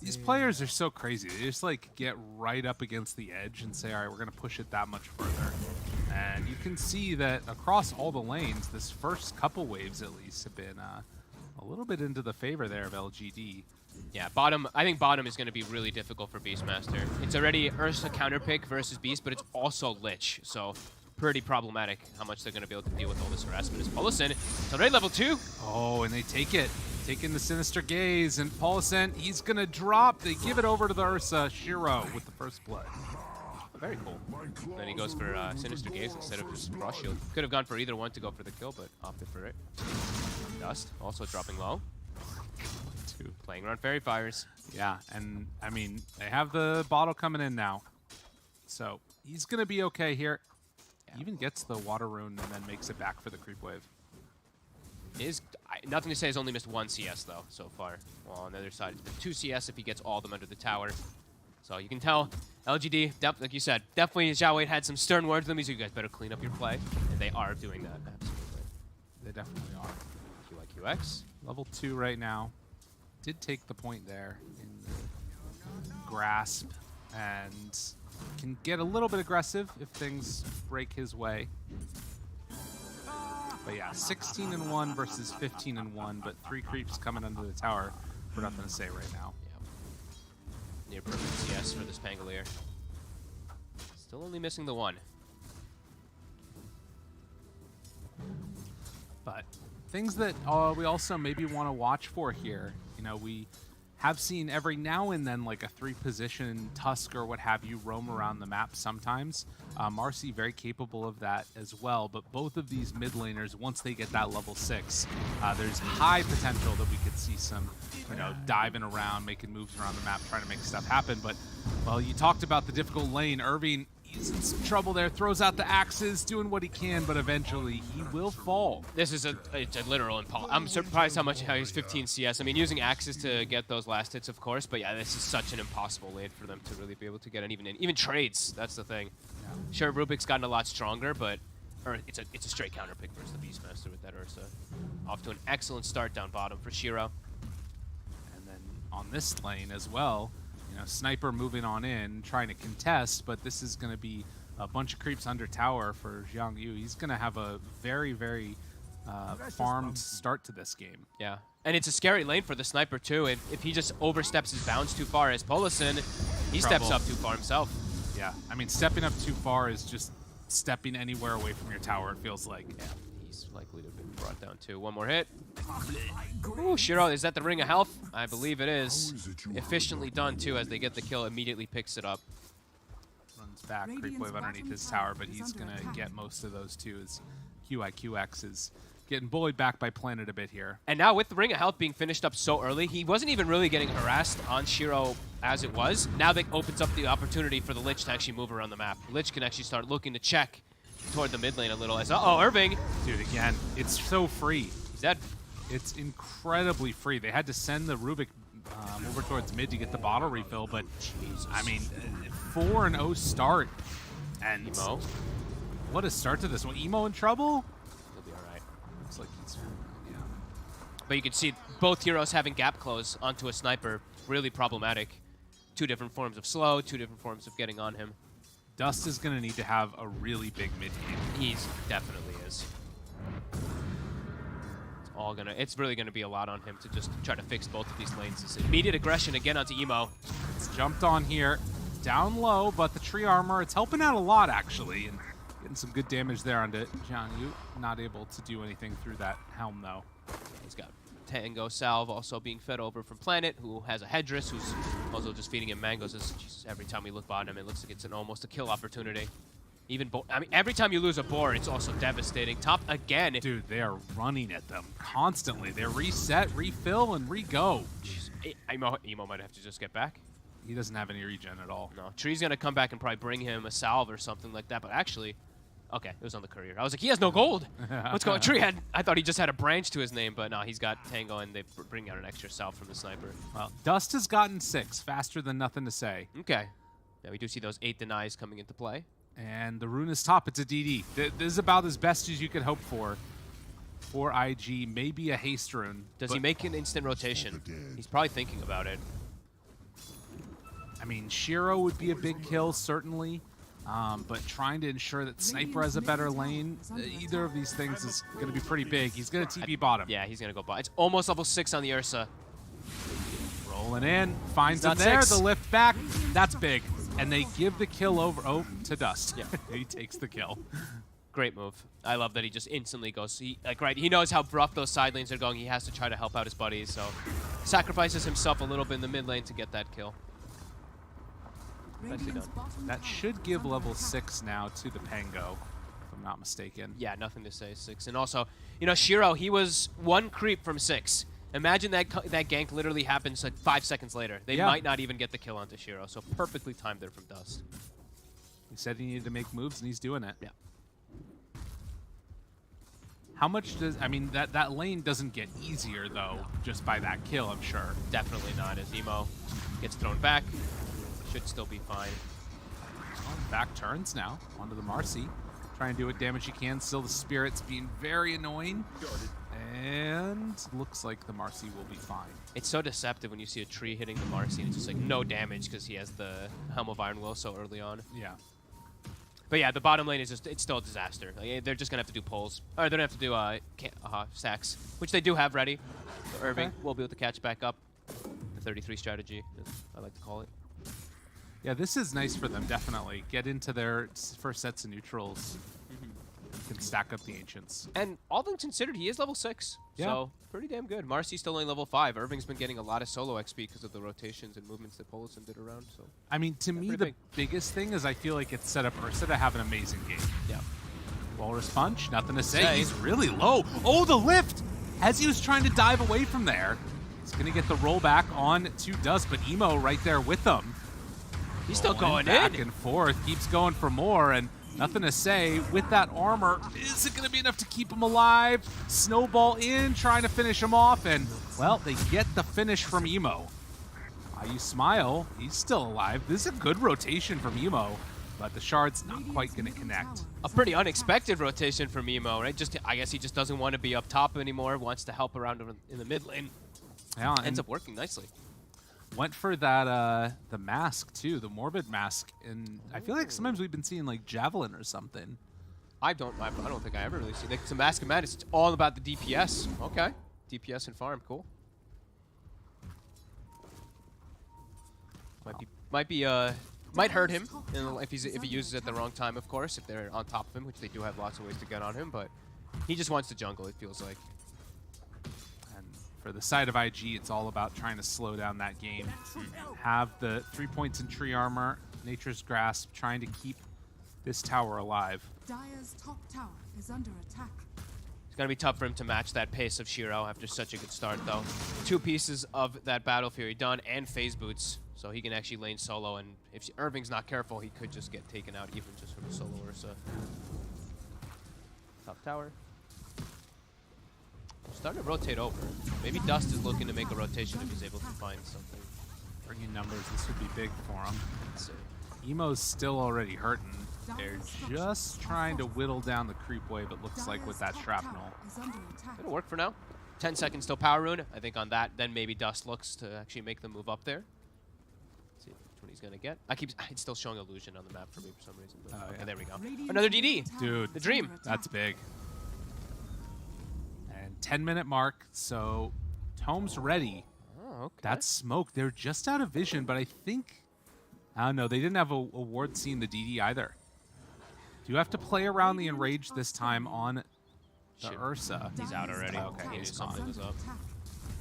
These players are so crazy. They just like get right up against the edge and say, all right, we're going to push it that much further. And you can see that across all the lanes, this first couple waves at least have been a little bit into the favor there of LGD. yeah, bottom. I think bottom is going to be really difficult for Beastmaster. It's already Ursa counterpick versus Beast, but it's also Lich, so pretty problematic how much they're going to be able to deal with all this harassment. As Paulison, it's already level 2. Oh, and they take it. Taking the Sinister Gaze, and Paulison, he's going to drop. They give it over to the Ursa Shiro with the first blood. Very cool. Then he goes for Sinister Gaze instead of just Frost Shield. Could have gone for either one to go for the kill, but opted for it. Dust also dropping low. Playing Hang around Fairy Fires. Yeah, and I mean, they have the bottle coming in now. So he's going to be okay here. Even gets the water rune and then makes it back for the creep wave. Nothing to say, he's only missed 1 CS though so far. Well, on the other side, it's been 2 CS if he gets all of them under the tower. So you can tell LGD, like you said, definitely Xiao Wei had some stern words to them. He said, you guys better clean up your play. And they are doing that, absolutely. They definitely are. QIQX. Level 2 right now. Did take the point there in the grasp and can get a little bit aggressive if things break his way. But yeah, 16-1 versus 15-1, but 3 creeps coming under the tower for nothing to say right now. Yep. Near perfect CS for this Pangolier. Still only missing the 1. But things that we also maybe want to watch for here. You know, we have seen every now and then like a 3-position Tusk or what have you roam around the map sometimes. Marcy very capable of that as well, but both of these mid laners, once they get that level 6, there's high potential that we could see some, you know, diving around, making moves around the map, trying to make stuff happen. But, well, you talked about the difficult lane. Irving, he's in some trouble there, throws out the axes, doing what he can, but eventually he will fall. This is it's a literal impossible. I'm surprised how much he's 15 CS. I mean, using axes to get those last hits, of course, but yeah, this is such an impossible lane for them to really be able to get an even trades. That's the thing. Yeah. Sure, Rubik's gotten a lot stronger, but it's a straight counter pick versus the Beastmaster with that Ursa. Off to an excellent start down bottom for Shiro. And then on this lane as well, you know, Sniper moving on in, trying to contest, but this is going to be a bunch of creeps under tower for Jiang Yu. He's going to have a very, very farmed start to this game. Yeah, and it's a scary lane for the Sniper too. If he just oversteps his bounds too far as Polison, he steps up too far himself. Yeah, I mean, stepping up too far is just stepping anywhere away from your tower, it feels like. Yeah, he's likely to have been brought down too. One more hit. Ooh, Shiro, is that the Ring of Health? I believe it is. Efficiently done too, as they get the kill, immediately picks it up. Runs back, creep wave underneath his tower, but he's going to get most of those too, as QIQX is getting bullied back by Planet a bit here. And now with the Ring of Health being finished up so early, he wasn't even really getting harassed on Shiro as it was. Now that opens up the opportunity for the Lich to actually move around the map. Lich can actually start looking to check toward the mid lane a little as, uh-oh, Irving. Dude, again, it's so free. He's dead. It's incredibly free. They had to send the Rubik over towards mid to get the bottle refill, but Jesus. I mean, 4-0 start. And Emo. What a start to this one. Emo in trouble? He'll be all right. Looks like he's, yeah. But you can see both heroes having gap close onto a Sniper, really problematic. 2 different forms of slow, 2 different forms of getting on him. Dust is going to need to have a really big mid game. He's definitely is. It's really gonna be a lot on him to just try to fix both of these lanes. It's immediate aggression again onto Emo. It's jumped on here, down low, but the tree armor, it's helping out a lot actually, and getting some good damage there onto Jiang Yu. Not able to do anything through that helm though. He's got Tango Salve also being fed over from Planet, who has a Headdress, who's also just feeding him mangoes. Jesus, every time we look bottom, it looks like it's almost a kill opportunity. I mean, every time you lose a boar, it's also devastating. Top again. Dude, they are running at them constantly. They reset, refill, and re-go. Emo might have to just get back. He doesn't have any regen at all. No, Tree's gonna come back and probably bring him a salve or something like that. But actually, okay, it was on the courier. I was like, he has no gold. What's going on? Tree I thought he just had a branch to his name, but no, he's got Tango, and they bring out an extra salve from the Sniper. Well, Dust has gotten 6, faster than nothing to say. Okay. Now we do see those 8 denies coming into play. And the rune is top. It's a DD. This is about as best as you could hope for IG. Maybe a haste rune. Does he make an instant rotation? He's probably thinking about it. I mean, Shiro would be a big kill, certainly. But trying to ensure that Sniper has a better lane, either of these things is going to be pretty big. He's going to TP bottom. Yeah, he's going to go bottom. It's almost level 6 on the Ursa. Rolling in. Finds him there. The lift back. That's big. And they give the kill over to Dust. Yeah. He takes the kill. Great move. I love that he just instantly goes. He knows how rough those side lanes are going. He has to try to help out his buddies, so sacrifices himself a little bit in the mid lane to get that kill. Nicely done. That should give level 6 now to the Pango, if I'm not mistaken. Yeah, nothing to say, 6. And also, you know, Shiro, he was 1 creep from 6. Imagine that that gank literally happens like 5 seconds later. They Yeah. might not even get the kill onto Shiro. So perfectly timed there from Dust. He said he needed to make moves, and he's doing it. Yeah. How much does... I mean, that lane doesn't get easier, though, just by that kill, I'm sure. Definitely not. As Emo gets thrown back, should still be fine. Back turns now onto the Marcy. Trying to do what damage he can. Still the Spirits being very annoying. And looks like the Marcy will be fine. It's so deceptive when you see a tree hitting the Marcy and it's just like no damage because he has the Helm of Iron Will so early on. Yeah. But yeah, the bottom lane is just, it's still a disaster. Like, they're just going to have to do pulls. Or they're going to have to do stacks, which they do have ready. So Irving will be able to catch back up. The 33 strategy, as I like to call it. Yeah, this is nice for them, definitely. Get into their first sets of neutrals. Can stack up the Ancients. And all things considered, he is level 6. Yeah. So pretty damn good. Marcy's still only level 5. Irving's been getting a lot of solo XP because of the rotations and movements that Polison did around. So I mean, to me, pretty the big. biggest thing is I feel like it's set up Ursa to have an amazing game. yeah. Walrus Punch, nothing to say. Say. He's really low. Oh, the lift! As he was trying to dive away from there. He's going to get the rollback on to Dust, but Emo right there with him. He's still going back in. and forth, keeps going for more, and nothing to say. With that armor, is it going to be enough to keep him alive? Snowball in, trying to finish him off, and, well, they get the finish from Emo. You smile, he's still alive. This is a good rotation from Emo, but the shard's not quite going to connect. A pretty unexpected rotation from Emo, right? Just I guess he just doesn't want to be up top anymore, wants to help around in the mid lane. Yeah, Ends and up working nicely. went for that the mask too, the Morbid mask, and I feel like sometimes we've been seeing like Javelin or something. I don't think I ever really see like some Mask of Madness. It's all about the DPS. Okay, DPS and farm, cool. Might hurt him if he uses it at the wrong time, of course. If they're on top of him, which they do have lots of ways to get on him, but he just wants to jungle. It feels like. And for the side of IG, it's all about trying to slow down that game. Have the 3 points in tree armor, Nature's Grasp, trying to keep this tower alive. Dire's top tower is under attack. It's gonna be tough for him to match that pace of Shiro after such a good start, though. 2 pieces of that Battle Fury done and Phase Boots, so he can actually lane solo. And if Irving's not careful, he could just get taken out even just from a solo Ursa. Top tower. Starting to rotate over. Maybe Dust is looking to make a rotation if he's able to find something. Bringing numbers, this would be big for him. Let's see. Emo's still already hurting. They're just trying to whittle down the creep wave, it looks like, with that shrapnel. It'll work for now. 10 seconds till Power Rune. I think on that, then maybe Dust looks to actually make the move up there. Let's see which one he's gonna get. It's still showing illusion on the map for me for some reason. But okay, yeah. there we go. Another DD. Dude, The dream. that's big. And 10-minute mark, so Tome's ready. Oh, okay. That's smoke. They're just out of vision, but I think... I don't know, they didn't have a ward seeing the DD either. Do you have to play around the Enrage this time on the Shoot. Ursa? He's out already. Okay, He knew he's something gone. was up.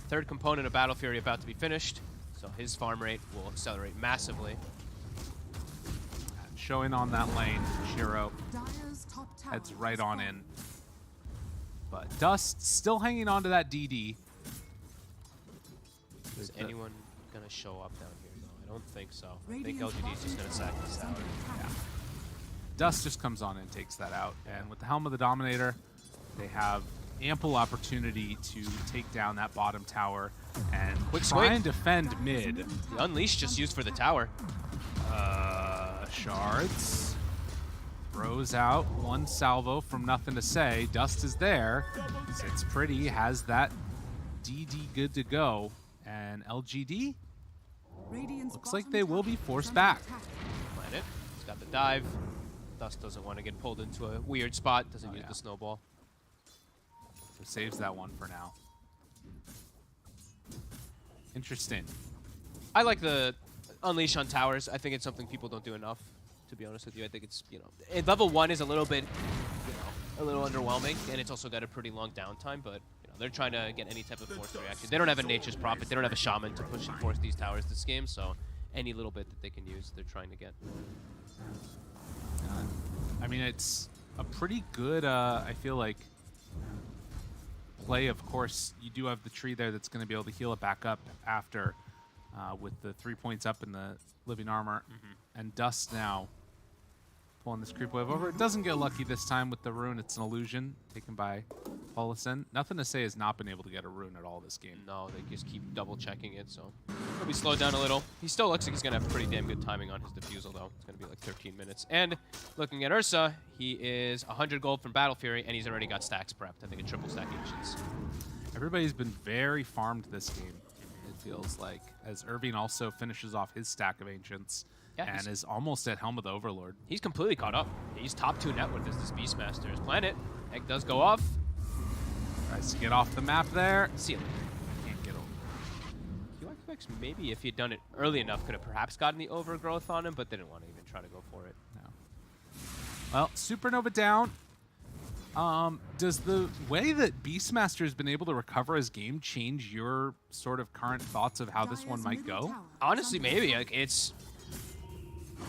Third component of Battle Fury about to be finished, so his farm rate will accelerate massively. And showing on that lane, Shiro heads right on in. But Dust still hanging on to that DD. Is anyone gonna show up down here though? I don't think so. I think LGD's just gonna sack this out. Yeah. Dust just comes on and takes that out. And with the Helm of the Dominator, they have ample opportunity to take down that bottom tower and Quick try swing. and defend mid. The Unleash just used for the tower. Shards. Throws out one salvo from nothing to say. Dust is there. Sits pretty, has that DD good to go. And LGD looks like they will be forced back. Planet. He's got the dive. Dust doesn't want to get pulled into a weird spot. Doesn't use the snowball. So saves that one for now. Interesting. I like the Unleash on towers. I think it's something people don't do enough, to be honest with you. I think it's, level 1 is a little bit, a little underwhelming, and it's also got a pretty long downtime, but they're trying to get any type of forced reaction. They don't have a Nature's Prophet. They don't have a Shaman to push and force these towers this game, so any little bit that they can use, they're trying to get. I mean, it's a pretty good, I feel like, play. Of course, you do have the tree there that's going to be able to heal it back up after with the 3 points up in the living armor. And Dust now pulling this creep wave over. It doesn't get lucky this time with the rune. It's an illusion taken by Paulison. Nothing to say has not been able to get a rune at all this game. No, they just keep double checking it, so he'll be slowed down a little. He still looks like he's gonna have pretty damn good timing on his defusal though. It's gonna be like 13 minutes. And looking at Ursa, he is 100 gold from Battle Fury, and he's already got stacks prepped. I think a triple stack Ancients. Everybody's been very farmed this game, it feels like, as Irving also finishes off his stack of Ancients. Yeah, And is almost at Helm of the Overlord. He's completely caught up. He's top 2 net worth as this Beastmaster. His planet, egg does go off. Tries to get off the map there. See it. Can't get over. QX maybe if he'd done it early enough could have perhaps gotten the overgrowth on him, but they didn't want to even try to go for it. No. Well, Supernova down. Does the way that Beastmaster has been able to recover his game change your sort of current thoughts of how this one might go? Honestly, maybe. Like,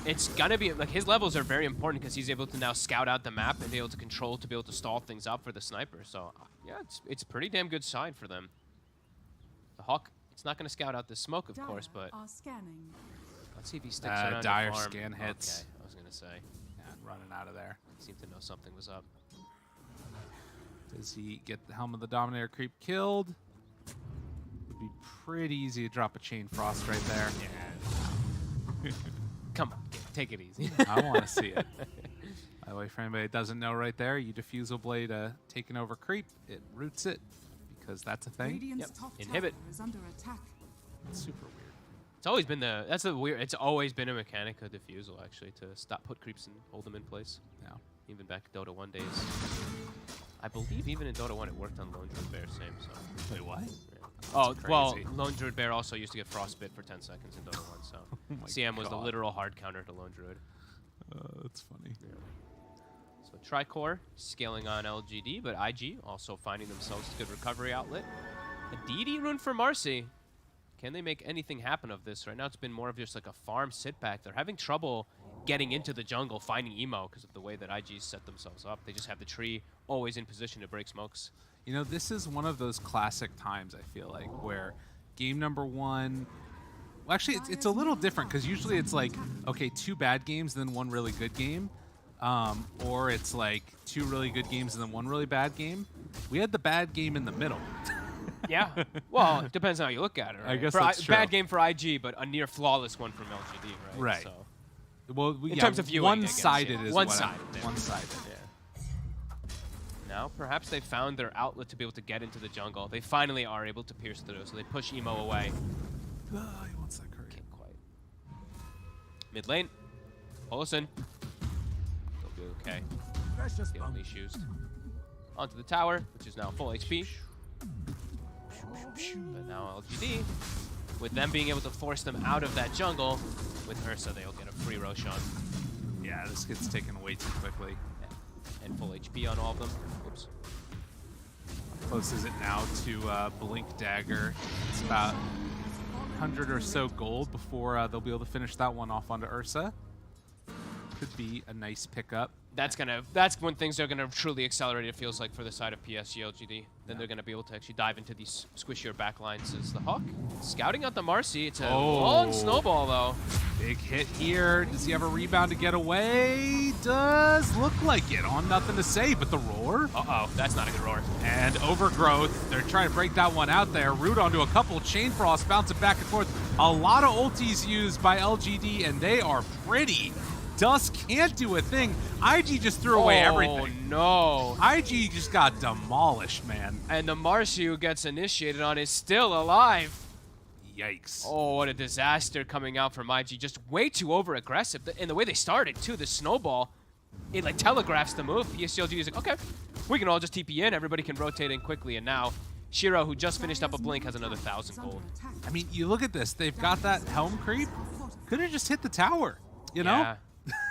it's gonna be like his levels are very important because he's able to now scout out the map and be able to control to be able to stall things up for the sniper. So yeah, it's pretty damn good sign for them. The Hawk, it's not gonna scout out the smoke, of course, but let's see if he sticks around to dire farm. scan hits. Okay, I was gonna say. And running out of there. Seemed to know something was up. Does he get the Helm of the Dominator creep killed? Would be pretty easy to drop a Chain Frost right there. Yeah. Come on, take it easy. I want to see it. By the way, for anybody that doesn't know right there, you Diffusal Blade taking over creep. It roots it because that's a thing. Radiant's top Inhibit. tower is under attack. It's super weird. It's always been it's always been a mechanic of Diffusal actually to put creeps and hold them in place. Yeah. Even back in Dota 1 days. I believe even in Dota 1 it worked on Lone Druid Bear, same, so. Wait, what? Yeah. Oh, well, crazy. Lone Druid Bear also used to get Frostbit for 10 seconds in Dota 1, so. my CM was the God. literal hard counter to Lone Druid. That's funny. Yeah. So Tricore scaling on LGD, but IG also finding themselves a good recovery outlet. A DD rune for Marcy. Can they make anything happen of this? Right now it's been more of just like a farm sit back. They're having trouble getting into the jungle, finding emo because of the way that IG's set themselves up. They just have the tree always in position to break smokes. You know, this is one of those classic times, I feel like, where game number one... Well, actually, it's a little different, because usually it's like, okay, 2 bad games, then 1 really good game. Or it's like 2 really good games and then 1 really bad game. We had the bad game in the middle. Yeah. Well, it depends on how you look at it, right? I guess for that's true. Bad game for IG, but a near flawless one from LGD, right? Right. So, Well, in terms of viewing, I guess, one-sided yeah. is One-sided, what there. one-sided. yeah. Now, perhaps they found their outlet to be able to get into the jungle. They finally are able to pierce through, so they push emo away. He wants that curry. Can't quite. Mid lane. Olsen. They'll do okay. The only issues. Onto the tower, which is now full HP. But now LGD, with them being able to force them out of that jungle, with Ursa they'll get a free Roshan. Yeah, this gets taken away too quickly. And full HP on all of them. Oops. How close is it now to Blink Dagger? It's about 100 or so gold before they'll be able to finish that one off onto Ursa. Could be a nice pickup. That's when things are gonna truly accelerate, it feels like, for the side of PSG.LGD. Then they're gonna be able to actually dive into these squishier backlines as the Hawk. Scouting out the Marcy. It's a long snowball though. Big hit here. Does he have a rebound to get away? Does look like it. On nothing to say but the roar. Uh-oh, that's not a good roar. And Overgrowth. They're trying to break that one out there. Root onto a couple. Chain Frost bouncing back and forth. A lot of ultis used by LGD, and they are pretty. Dusk can't do a thing. IG just threw away everything. Oh, no. IG just got demolished, man. And the Marcy who gets initiated on is still alive. Yikes. Oh, what a disaster coming out from IG. Just way too over-aggressive. And the way they started, too, the snowball, it, like, telegraphs the move. PSG is like, okay, we can all just TP in. Everybody can rotate in quickly. And now, Shiro, who just finished up a blink, has another 1,000 gold. I mean, you look at this. They've got that helm creep. Could have just hit the tower, you know? Yeah.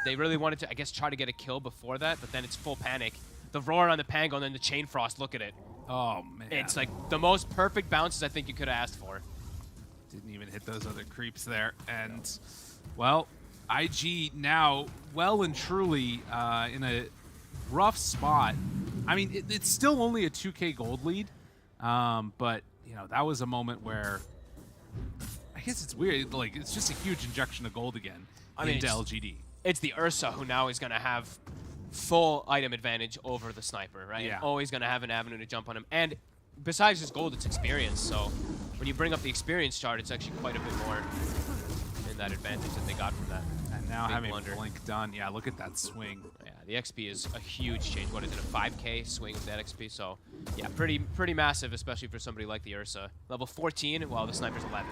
They really wanted to, I guess, try to get a kill before that, but then it's full panic. The roar on the Pango and then the Chain Frost, look at it. Oh, man. It's like the most perfect bounces I think you could have asked for. Didn't even hit those other creeps there. And, well, IG now well and truly in a rough spot. I mean, it's still only a 2K gold lead, But you know, that was a moment where I guess it's weird. Like, it's just a huge injection of gold again into LGD. It's the Ursa who now is going to have full item advantage over the sniper, right? Yeah. And always going to have an avenue to jump on him. And besides just gold, it's experience. So when you bring up the experience chart, it's actually quite a bit more in that advantage that they got from that. And now big having blunder. Blink done. Yeah, look at that swing. Yeah, the XP is a huge change. What is it, a 5K swing with that XP? So yeah, pretty massive, especially for somebody like the Ursa. Level 14, while the sniper's 11.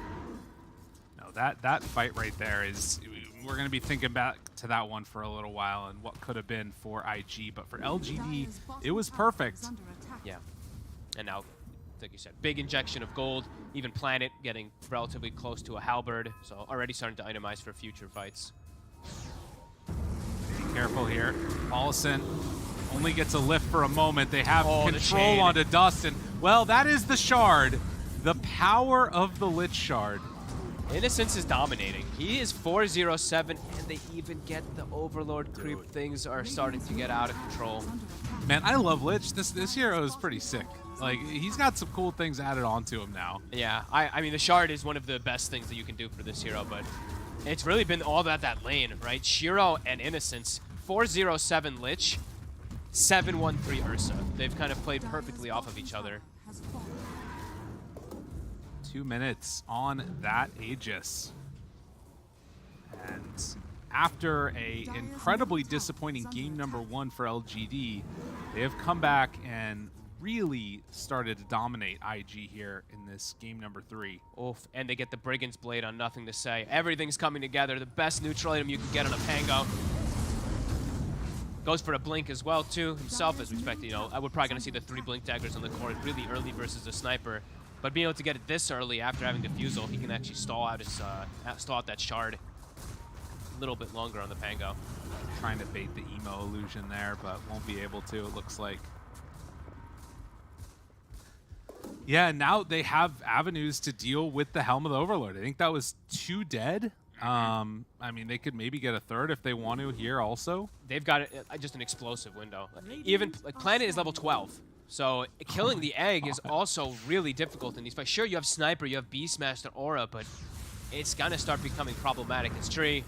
No, that fight right there is, we're going to be thinking back to that one for a little while and what could have been for IG, but for LGD, it was perfect. Yeah. And now, like you said, big injection of gold. Even Planet getting relatively close to a halberd, so already starting to itemize for future fights. Be careful here. Paulson only gets a lift for a moment. They have the control chain. onto Dustin. Well, that is the shard. The power of the Lich shard. Innocence is dominating. He is 407, and they even get the Overlord creep. Things are starting to get out of control. Man, I love Lich. This hero is pretty sick. Like, he's got some cool things added onto him now. Yeah, I mean, the shard is one of the best things that you can do for this hero, but it's really been all about that lane, right? Shiro and Innocence, 407 Lich, 713 Ursa. They've kind of played perfectly off of each other. 2 minutes on that Aegis. And after a incredibly disappointing game number 1 for LGD, they have come back and really started to dominate IG here in this game number 3. Oof, and they get the Brigand's Blade on Nothing to Say. Everything's coming together. The best neutral item you can get on a Pango. Goes for a blink as well, too, himself, as we expected. You know, we're probably going to see the 3 blink daggers on the court really early versus the sniper. But being able to get it this early after having Diffusal, he can actually stall out his that shard a little bit longer on the Pango. Trying to bait the emo illusion there, but won't be able to, it looks like. Yeah, now they have avenues to deal with the Helm of the Overlord. I think that was 2 dead. I mean, they could maybe get a 3rd if they want to here also. They've got just an explosive window. Even like Planet is level 12. So killing the egg is also really difficult in these fights. Sure, you have Sniper, you have Beastmaster, Aura, but it's gonna start becoming problematic. It's Tree,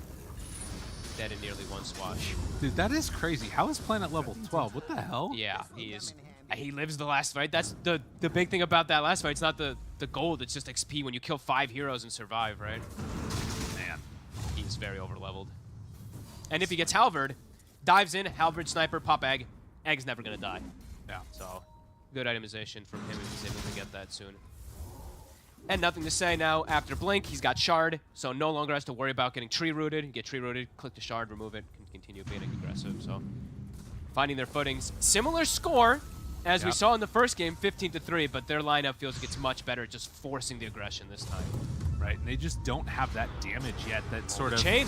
dead in nearly 1 swash. Dude, that is crazy. How is Planet level 12? What the hell? Yeah, he is. He lives the last fight. That's the big thing about that last fight. It's not the gold, it's just XP when you kill 5 heroes and survive, right? Man. He's very overleveled. And if he gets Halberd, dives in, Halberd, Sniper, pop egg. Egg's never gonna die. Yeah. So, good itemization from him if he's able to get that soon. And Nothing to Say now, after Blink, he's got Shard, so no longer has to worry about getting tree rooted. You get tree rooted, click the Shard, remove it, can continue being aggressive. So, finding their footings. Similar score as we saw in the first game, 15-3, but their lineup feels like it's much better just forcing the aggression this time. Right, and they just don't have that damage yet. That sort of chain.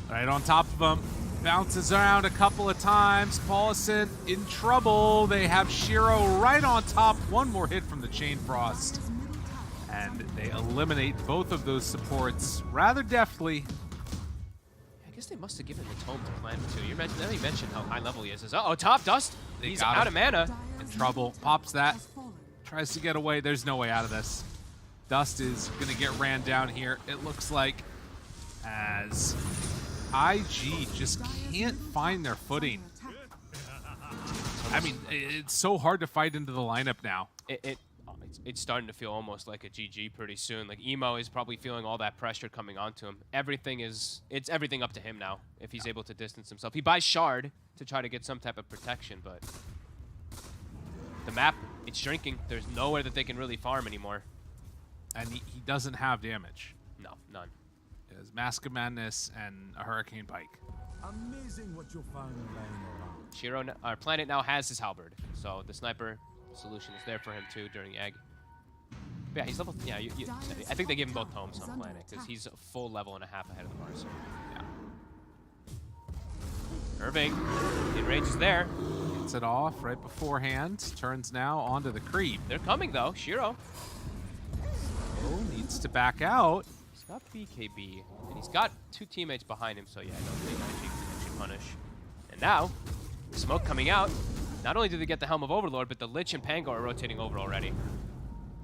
Right on top of them. Bounces around a couple of times. Paulson in trouble. They have Shiro right on top. One more hit from the Chain Frost. And they eliminate both of those supports rather deftly. I guess they must have given the tome to Planet too. You mentioned how high level he is. Uh-oh, top Dust. He's out of mana. In trouble. Pops that. Tries to get away. There's no way out of this. Dust is going to get ran down here, it looks like, as IG just can't find their footing. I mean, it's so hard to fight into the lineup now. It's starting to feel almost like a GG pretty soon. Like, Emo is probably feeling all that pressure coming onto him. It's everything up to him now, if he's able to distance himself. He buys Shard to try to get some type of protection, but the map, it's shrinking. There's nowhere that they can really farm anymore. And he doesn't have damage. No, none. There's Mask of Madness and a Hurricane Pike. Amazing what you'll find laying around. Our Planet now has his Halberd, so the Sniper solution is there for him too during Egg. But yeah, he's level. Yeah, I think they gave him both tomes on Planet because he's a full level and a half ahead of the Mars. Yeah. Irving, the range is there. Gets it off right beforehand. Turns now onto the creep. They're coming though. Shiro. Oh, needs to back out. He's got BKB, and he's got 2 teammates behind him, so yeah, I don't think IG can actually punish. And now, smoke coming out. Not only do they get the Helm of Overlord, but the Lich and Pango are rotating over already.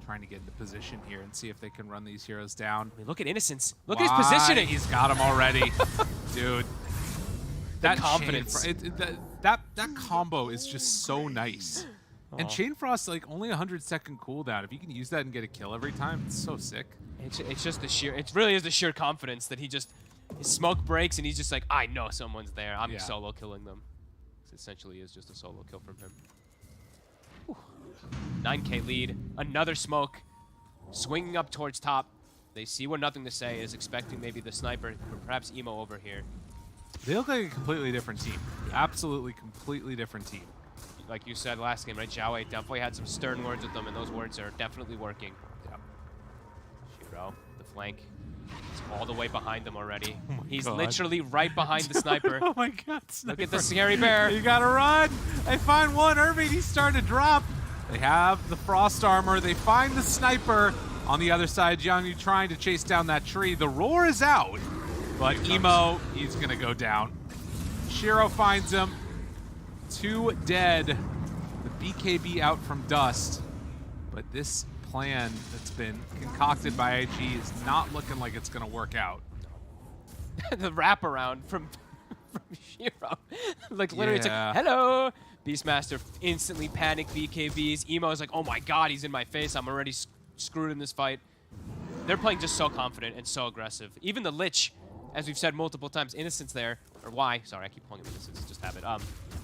trying to get into position here and see if they can run these heroes down. I mean, look at Innocence. Look at his positioning. He's got him already. Dude. That confidence. That combo is just so nice. And Chain Frost, like, only 100-second cooldown. If you can use that and get a kill every time, it's so sick. It's just the sheer, it really is the sheer confidence that he just, his smoke breaks and he's just like, I know someone's there. I'm solo killing them. It essentially is just a solo kill from him. Whew. 9K lead, another smoke, swinging up towards top. They see what Nothing to Say is, expecting maybe the sniper, or perhaps Emo over here. They look like a completely different team. Absolutely completely different team. Like you said last game, right? Jiaowei definitely had some stern words with them, and those words are definitely working. Yep. Shiro, the flank. He's all the way behind them already. He's God. literally right behind the sniper. Oh my God, Look at the scary bear. You gotta run. They find one. Irving, he's starting to drop. They have the frost armor. They find the sniper. On the other side, Jiangyu trying to chase down that tree. The roar is out, but Emo, he's gonna go down. Shiro finds him. 2 dead. The BKB out from Dust. But this plan that's been concocted by IG is not looking like it's going to work out. The wraparound from Shiro. Like, literally, it's Yeah. like, hello! Beastmaster instantly panic BKBs. Emo is like, oh my god, he's in my face. I'm already screwed in this fight. They're playing just so confident and so aggressive. Even the Lich, as we've said multiple times, Innocence there, or Y, sorry, I keep calling him Innocence, just habit.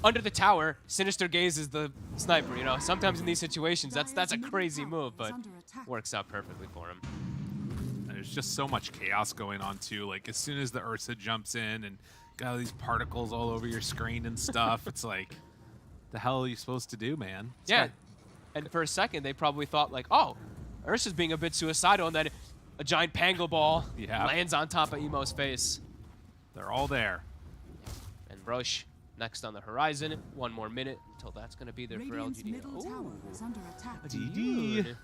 Under the tower, Sinister Gaze is the sniper, you know? Sometimes in these situations, that's a crazy move, but works out perfectly for him. There's just so much chaos going on, too. Like, as soon as the Ursa jumps in and got all these particles all over your screen and stuff, it's like, the hell are you supposed to do, man? It's Yeah. like- And for a second, they probably thought, like, oh, Ursa's being a bit suicidal, and then a giant Pango ball lands on top of Emo's face. They're all there. And Roche next on the horizon. 1 more minute until that's going to be there for Radiant's LGD. middle tower is under attack. Dude.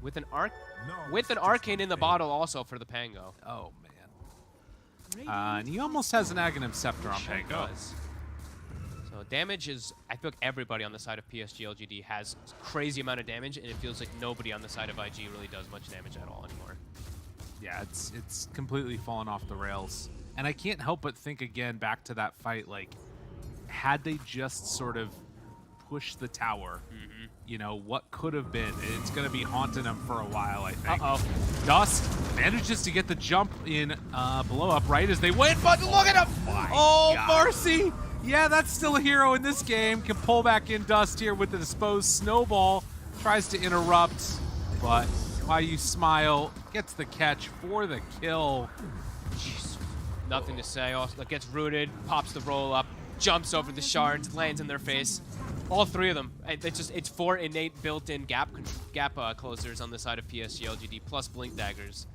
With an No arcane in the bottle also for the Pango. Oh, man. And he almost has an Aghanim Scepter on Sure Pango. does. So damage is, I feel like everybody on the side of PSG.LGD has crazy amount of damage, and it feels like nobody on the side of IG really does much damage at all anymore. Yeah, it's completely fallen off the rails. And I can't help but think again back to that fight, like, had they just sort of pushed the tower, you know, what could have been? It's going to be haunting them for a while, I think. Uh-oh. Dust manages to get the jump in blow up right as they win, but look at him! Oh, Marcy! Yeah, that's still a hero in this game. Can pull back in Dust here with the disposed snowball. Tries to interrupt, but Why You Smile gets the catch for the kill. Jeez. Nothing to say. Also, gets rooted, pops the roll up, jumps over the shards, lands in their face. All 3 of them. It's 4 innate built-in gap closers on the side of PSG.LGD plus blink daggers.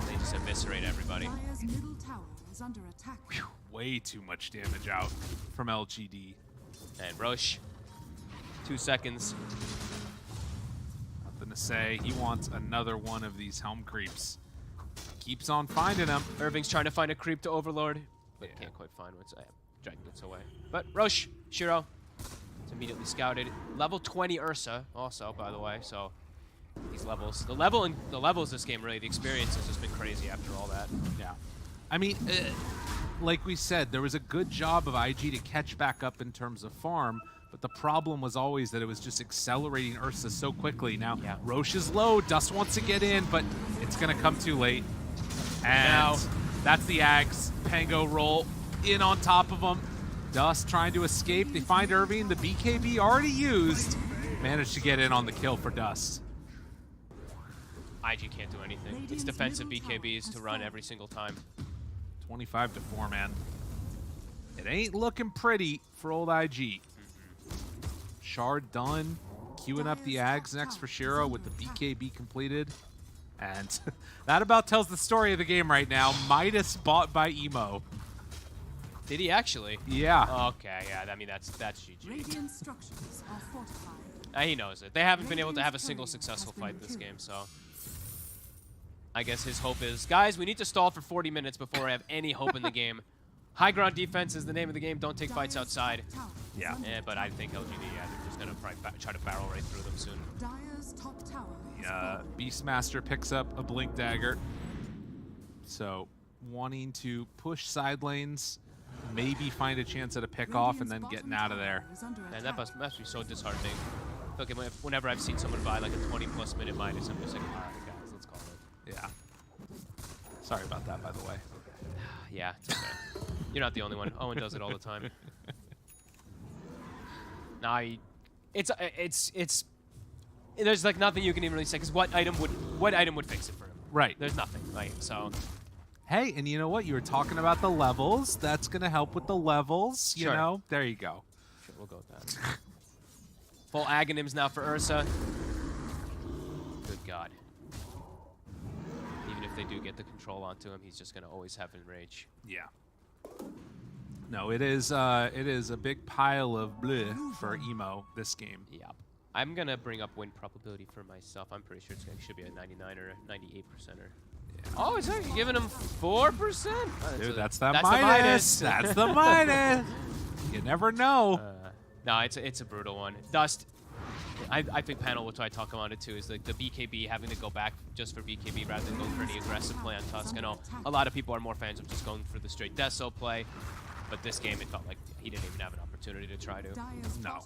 They just eviscerate everybody. Dire's middle tower is under attack. Way too much damage out from LGD. And Roche, 2 seconds. Nothing to say. He wants another one of these helm creeps. Keeps on finding them. Irving's trying to find a creep to Overlord, but can't quite find one, so Dragon gets away. But Roche, Shiro, it's immediately scouted. Level 20 Ursa, also, by the way, so these levels. The levels this game, really, the experience has just been crazy after all that. Yeah. I mean, like we said, there was a good job of IG to catch back up in terms of farm, but the problem was always that it was just accelerating Ursa so quickly. Now, Roche is low, Dust wants to get in, but it's going to come too late. And now, that's the Ags. Pango roll in on top of them. Dust trying to escape. They find Irving. The BKB already used. Managed to get in on the kill for Dust. IG can't do anything. It's defensive BKBs to run every single time. 25-4, man. It ain't looking pretty for old IG. Shard done. Queuing up the Ags next for Shiro with the BKB completed. And that about tells the story of the game right now. Midas bought by Emo. Did he actually? Yeah. Okay, yeah, I mean, that's GG. Radiant structures are fortified. He knows it. They haven't been able to have a single successful fight this game, so I guess his hope is, guys, we need to stall for 40 minutes before I have any hope in the game. High ground defense is the name of the game. Don't take fights outside. Yeah. But I think LGD, they're just going to try to barrel right through them soon. Dire's top tower is Beastmaster picks up a Blink Dagger. So wanting to push side lanes, maybe find a chance at a pick off, and then getting out of there. And that must be so disheartening. Look, whenever I've seen someone buy like a 20+ minute minus, I'm just like, all right, guys, let's call it. Yeah. Sorry about that, by the way. Yeah, it's okay. You're not the only one. Owen does it all the time. Nah, it's there's like nothing you can even really say, because what item would fix it for him? Right. There's nothing. Like, so. Hey, and you know what? You were talking about the levels. That's gonna help with the levels. You Sure. know, there you go. Sure, we'll go with that. Full Aghanims now for Ursa. Good God. Even if they do get the control onto him, he's just gonna always have Enrage. Yeah. No, it is a big pile of bleh for Emo this game. Yep. I'm gonna bring up win probability for myself. I'm pretty sure it should be a 99 or a 98%er. Yeah. Oh, is that you giving him 4%? Dude, that's the minus. That's the minus. You never know. No, it's a brutal one. Dust. I think panel, which I talk about it too, is like the BKB having to go back just for BKB rather than going for any aggressive play on Tusk. I know a lot of people are more fans of just going for the straight Deso play, but this game it felt like he didn't even have an opportunity to try to. No.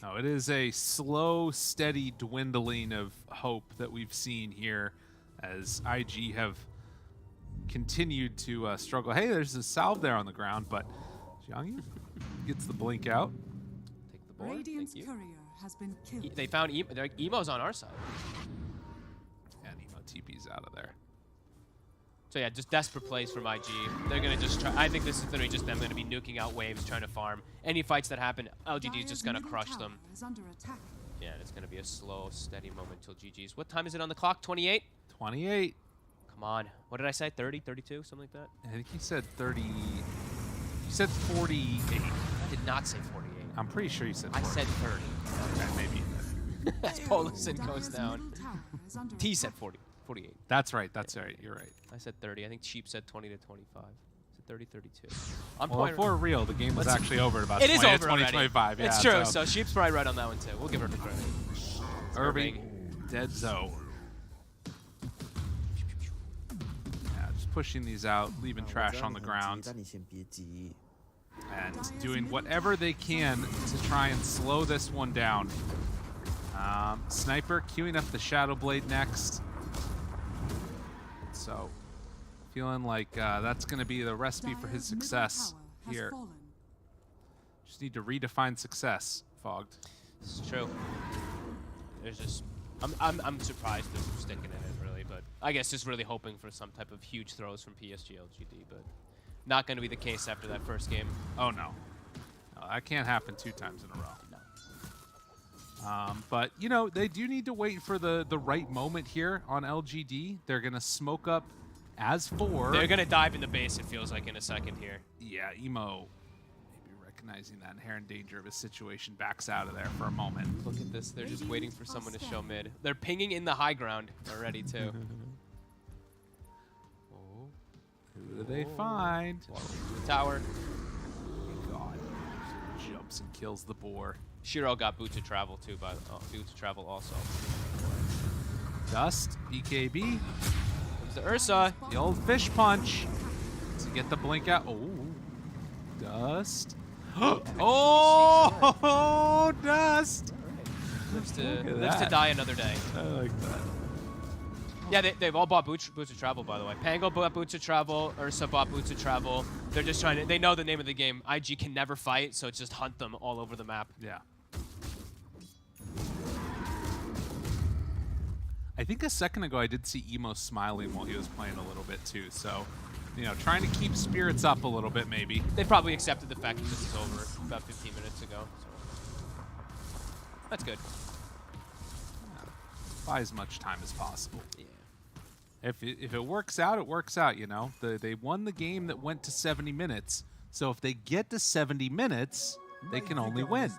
No, it is a slow, steady dwindling of hope that we've seen here as IG have continued to struggle. Hey, there's a salve there on the ground, but Xiangyu gets the blink out. Take the board. Radiant's Thank you. courier has been killed. They found Emo. Emo's on our side. And Emo TP's out of there. So yeah, just desperate plays from IG. They're gonna just try. I think this is literally just them gonna be nuking out waves, trying to farm. Any fights that happen, LGD is just gonna crush them. Yeah, and it's gonna be a slow, steady moment till GG's. What time is it on the clock? 28? 28. Come on. What did I say? 30, 32, something like that? I think he said 30. You said 48. I did not say 48. I'm pretty sure you said I 40. said 30. Okay, maybe. As Polison goes down. T said 40. 48. That's right. That's right. You're right. I said 30. I think Sheep said 20 to 25. I said 30, 32. I'm Well, pointing. if we're real, the game was actually over at about It is 20, over 20 already. 25. Yeah, It's true. So Sheep's probably right on that one too. We'll give her the credit. Irving, dead zone. Yeah, just pushing these out, leaving trash on the ground, and doing whatever they can to try and slow this one down. Sniper queuing up the Shadow Blade next. So, feeling like that's going to be the recipe for his success here. Just need to redefine success, Fogged. It's true. There's just, I'm surprised they're sticking in it really, but I guess just really hoping for some type of huge throws from PSG.LGD, but not going to be the case after that first game. Oh no, that can't happen 2 times in a row. No. But you know they do need to wait for the right moment here on LGD. They're gonna smoke up as 4. They're going to dive in the base, it feels like, in a second here. Yeah, Emo, maybe recognizing that inherent danger of his situation, backs out of there for a moment. Look at this. They're just waiting for someone to show mid. They're pinging in the high ground already, too. Oh. Who do they find? The tower. God, jumps and kills the boar. Shiro got boot to travel, too, by boot to travel also. Dust, BKB, Comes the Ursa. the old fish punch to get the blink out. Oh, Dust. Oh, Dust. Lives to that. die another day. I like that. Yeah, they've all bought boots to travel, by the way. Pango bought boots to travel. Ursa bought boots to travel. They're just trying to. They know the name of the game. IG can never fight, so it's just hunt them all over the map. Yeah. I think a second ago I did see Emo smiling while he was playing a little bit too. So, you know, trying to keep spirits up a little bit maybe. They probably accepted the fact that this is over about 15 minutes ago. So. That's good. Buy as much time as possible. Yeah. If it works out, it works out, you know. They won the game that went to 70 minutes. So if they get to 70 minutes, they can only win.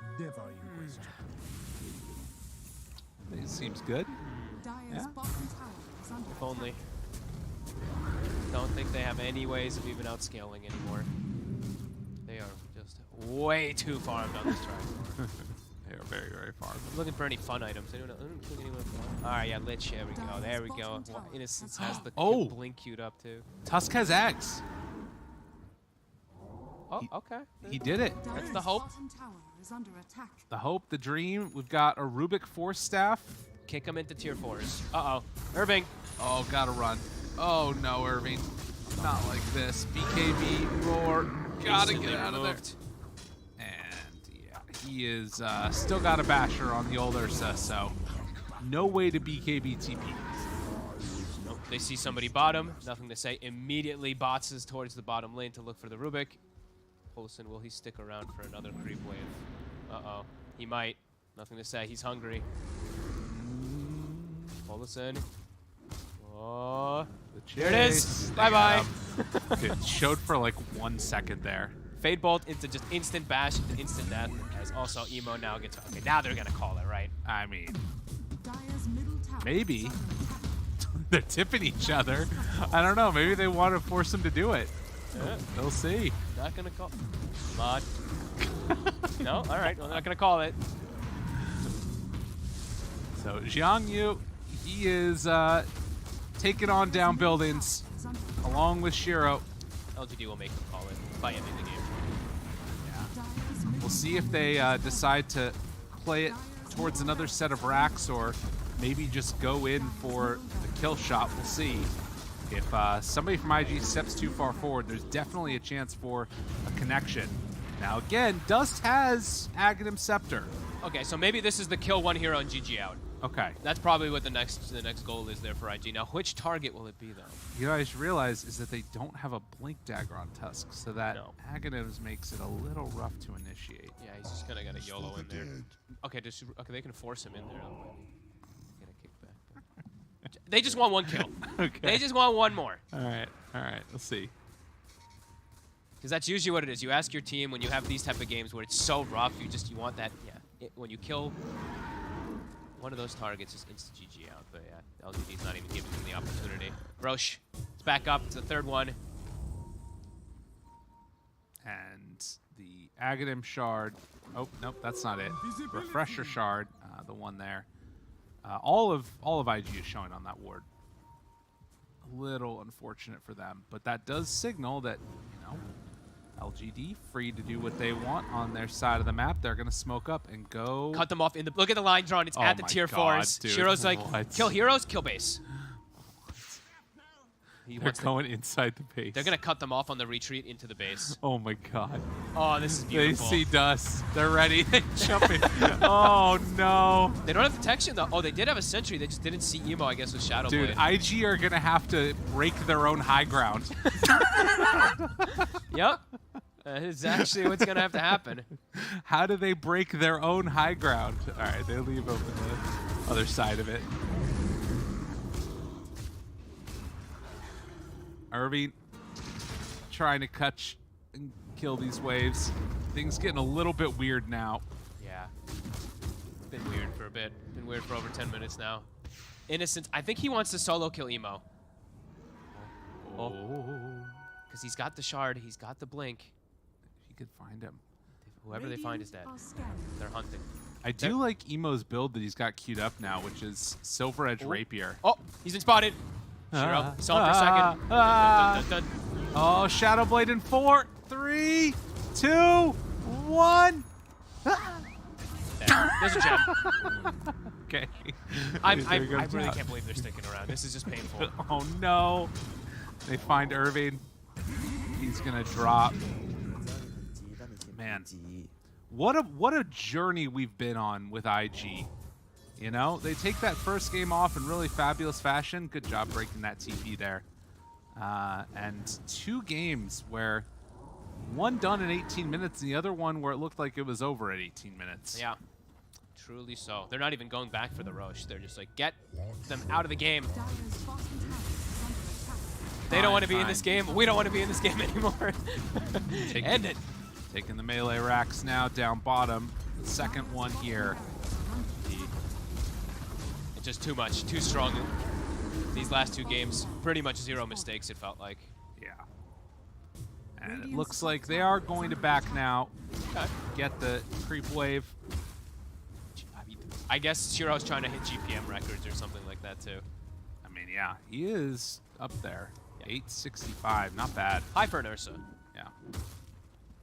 It seems good. Yeah. If only. Don't think they have any ways of even outscaling anymore. They are just way too farmed on this track. They are very, very far. Looking for any fun items. All right, yeah, Lich. There we go. There we go. Innocence has the blink queued up too. Tusk has eggs. Oh, okay. He did it. That's the hope. The hope, the dream. We've got a Rubik Force Staff. Kick him into tier 4s. Uh-oh. Irving. Oh, gotta run. Oh, no, Irving. Not like this. BKB, roar. Gotta get out of there. And, yeah, he is still got a basher on the old Ursa, so no way to BKB TP. Nope. They see somebody bottom. Nothing to say. Immediately bots towards the bottom lane to look for the Rubik. Olsen, will he stick around for another creep wave? Uh-oh. He might. Nothing to say. He's hungry. Olsen. Oh. Here it is. Bye-bye. It showed for like 1 second there. Fade Bolt into just instant bash into instant death. As also Emo now gets... Okay, now they're going to call it, right? I mean, maybe. They're tipping each other. I don't know. Maybe they want to force him to do it. Yeah. They'll see. Not going to call. Mod. No? All right. Well, they're not going to call it. So Jiang Yu, he is taking on down buildings along with Shiro. LGD will make them call it by ending the game. Yeah. We'll see if they decide to play it towards another set of racks or maybe just go in for the kill shot. We'll see. If somebody from IG steps too far forward, there's definitely a chance for a connection. Now again, Dust has Aghanim Scepter. Okay, so maybe this is the kill one hero and GG out. Okay. That's probably what the next goal is there for IG. Now, which target will it be, though? You guys realize is that they don't have a Blink Dagger on Tusk, so that Aghanims makes it a little rough to initiate. Yeah, he's just gonna get a YOLO in there. Okay, okay, they can force him in there. Get a kickback. They just want one kill. Okay. They just want one more. All right, let's see. Because that's usually what it is. You ask your team when you have these type of games where it's so rough, you want that, when you kill one of those targets, is instant GG out. But yeah, LGD's not even giving them the opportunity. Roche, it's back up. It's the third one. And the Aghanim Shard. Oh, nope, that's not it. Refresher Shard, the one there. All of IG is showing on that ward. A little unfortunate for them, but that does signal that, LGD free to do what they want on their side of the map. They're gonna smoke up and go. Cut them off in the. Look at the line drawn. It's at the tier 4s. Dude, Shiro's like, kill heroes, kill base. They're going inside the base. They're gonna cut them off on the retreat into the base. Oh my god. Oh, this is beautiful. They see Dust. They're ready. They jump in. Oh no. They don't have detection though. Oh, they did have a sentry. They just didn't see Emo, I guess, with Shadow Dude, Blade. IG are gonna have to break their own high ground. Yep. That is actually what's gonna have to happen. How do they break their own high ground? All right, they leave over the other side of it. Irving trying to catch and kill these waves. Things getting a little bit weird now. Yeah. It's been weird for a bit. Been weird for over 10 minutes now. Innocent. I think he wants to solo kill Emo. Oh. Because he's got the shard. He's got the blink. If you could find him. Whoever they find is dead. They're hunting. I do like Emo's build that he's got queued up now, which is Silver Edge Rapier. Oh, he's been spotted. Shiro, saw him for a second. Dun, dun, dun, dun. Oh, Shadow Blade in 4, 3, 2, 1. There's a gem. Okay. I really can't believe they're sticking around. This is just painful. Oh no. They find Irving. He's gonna drop. Man, what a journey we've been on with IG. You know, they take that first game off in really fabulous fashion. Good job breaking that TP there. And 2 games where one done in 18 minutes and the other one where it looked like it was over at 18 minutes. Yeah, truly so. They're not even going back for the Roche. They're just like, get them out of the game. They don't want to be in this game. We don't want to be in this game anymore. End it. Taking the melee racks now down bottom. The second one here. It's just too much, too strong. These last 2 games, pretty much 0 mistakes, it felt like. Yeah. And it looks like they are going to back now. Okay. Get the creep wave. I guess Shiro's trying to hit GPM records or something like that too. I mean, yeah, he is up there. 865, not bad. High for an Ursa. Yeah.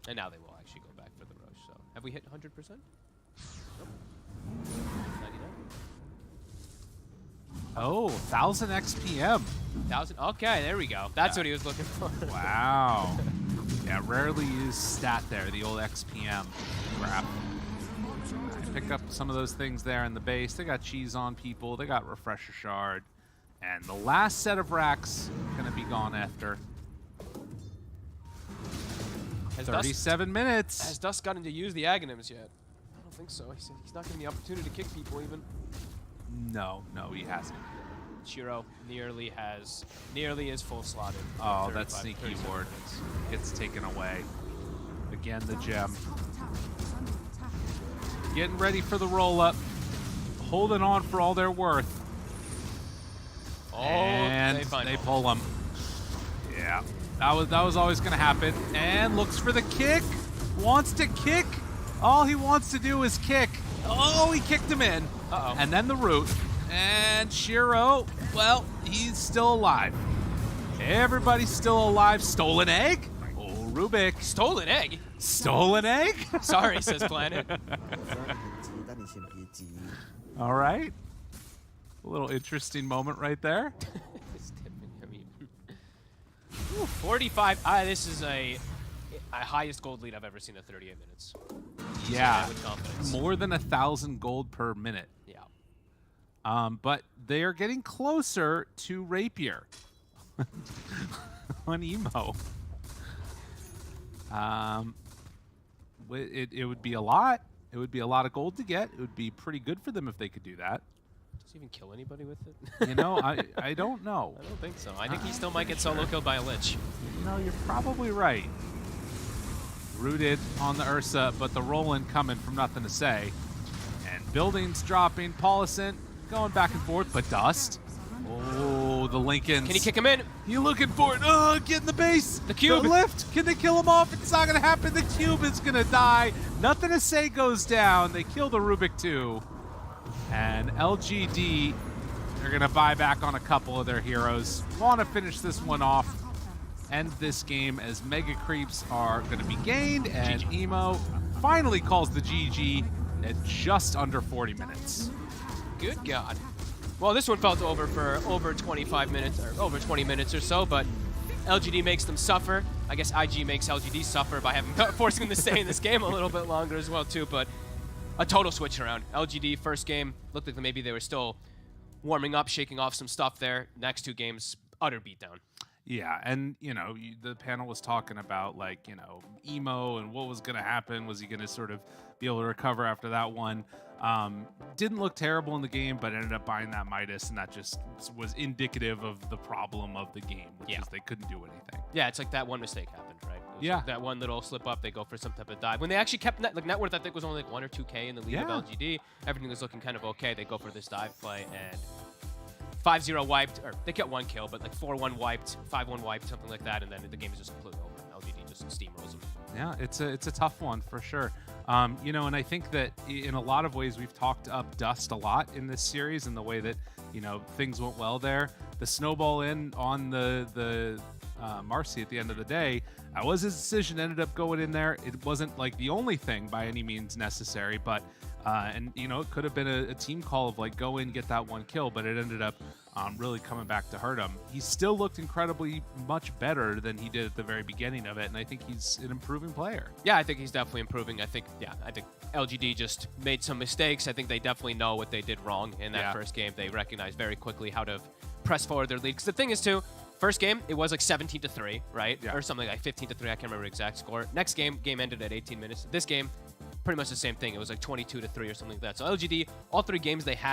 And now they will actually go back for the Roche. So have we hit 100%? Nope. 99. Oh, 1,000 XPM. 1,000. Okay, there we go. That's what he was looking for. Wow. Yeah, rarely used stat there, the old XPM crap. Pick up some of those things there in the base. They got cheese on people. They got refresher shard. And the last set of racks gonna be gone after 37 minutes. Has Dust gotten to use the Aghanims yet? I don't think so. He's not getting the opportunity to kick people even. No, he hasn't. Shiro nearly is full slotted. Oh, that sneaky ward gets taken away. Again, the gem. Getting ready for the roll-up. Holding on for all they're worth. Oh, and they pull him. Yeah, that was always going to happen. And looks for the kick. Wants to kick. All he wants to do is kick. Oh, he kicked him in. Uh-oh. And then the root. And Shiro, well, he's still alive. Everybody's still alive. Stolen egg? Oh, Rubik. Stolen egg? Stolen egg? Sorry, says Planet. All right. A little interesting moment right there. 45. This is a highest gold lead I've ever seen at 38 minutes. Yeah, with confidence. more than 1,000 gold per minute. Yeah. But they are getting closer to Rapier on Emo. It would be a lot. It would be a lot of gold to get. It would be pretty good for them if they could do that. Does he even kill anybody with it? You know, I don't know. I don't think so. I think he still might get solo killed by a Lich. You know, you're probably right. Rooted on the Ursa, but the roll-in coming from nothing to say. And buildings dropping. Paulison going back and forth, but Dust. Oh, the Lincolns. Can he kick him in? You looking for it? Oh, get in the base. The cube. The lift. Can they kill him off? It's not going to happen. The cube is going to die. Nothing to say goes down. They kill the Rubik too. And LGD are going to buy back on a couple of their heroes. Want to finish this one off. End this game as Mega Creeps are going to be gained. And GG. Emo finally calls the GG at just under 40 minutes. Good God. Well, this one felt over for over 25 minutes, or over 20 minutes or so, but LGD makes them suffer. I guess IG makes LGD suffer by forcing them to stay in this game a little bit longer as well, too, but a total switch around. LGD, first game, looked like maybe they were still warming up, shaking off some stuff there. Next two games, utter beatdown. Yeah, and, you know, the panel was talking about, like, you know, Emo and what was going to happen. Was he going to sort of be able to recover after that one? Didn't look terrible in the game, but ended up buying that Midas, and that just was indicative of the problem of the game, which is they couldn't do anything. Yeah, it's like that one mistake happened, right? Yeah. Like that one little slip up, they go for some type of dive. When they actually kept net worth, I think, was only like 1 or 2K in the lead of LGD. Everything was looking kind of okay. They go for this dive play, and 5-0 wiped, or they kept 1 kill, but like 4-1 wiped, 5-1 wiped, something like that, and then the game is just completely over. LGD just steamrolls them. Yeah, it's a tough one for sure. You know, and I think that in a lot of ways we've talked up Dust a lot in this series, and the way that, you know, things went well there. The snowball in on the Marcy at the end of the day, that was his decision, ended up going in there. It wasn't like the only thing by any means necessary, but and, you know, it could have been a team call of like go in, get that 1 kill, but it ended up really coming back to hurt him. He still looked incredibly much better than he did at the very beginning of it, and I think he's an improving player. Yeah, I think he's definitely improving. I think LGD just made some mistakes. I think they definitely know what they did wrong in that first game. They recognized very quickly how to press forward their lead. Because the thing is, too, first game, it was like 17-3, right? Yeah. Or something like 15-3. I can't remember the exact score. Next game ended at 18 minutes. This game, pretty much the same thing. It was like 22-3 or something like that. So LGD, all 3 games they had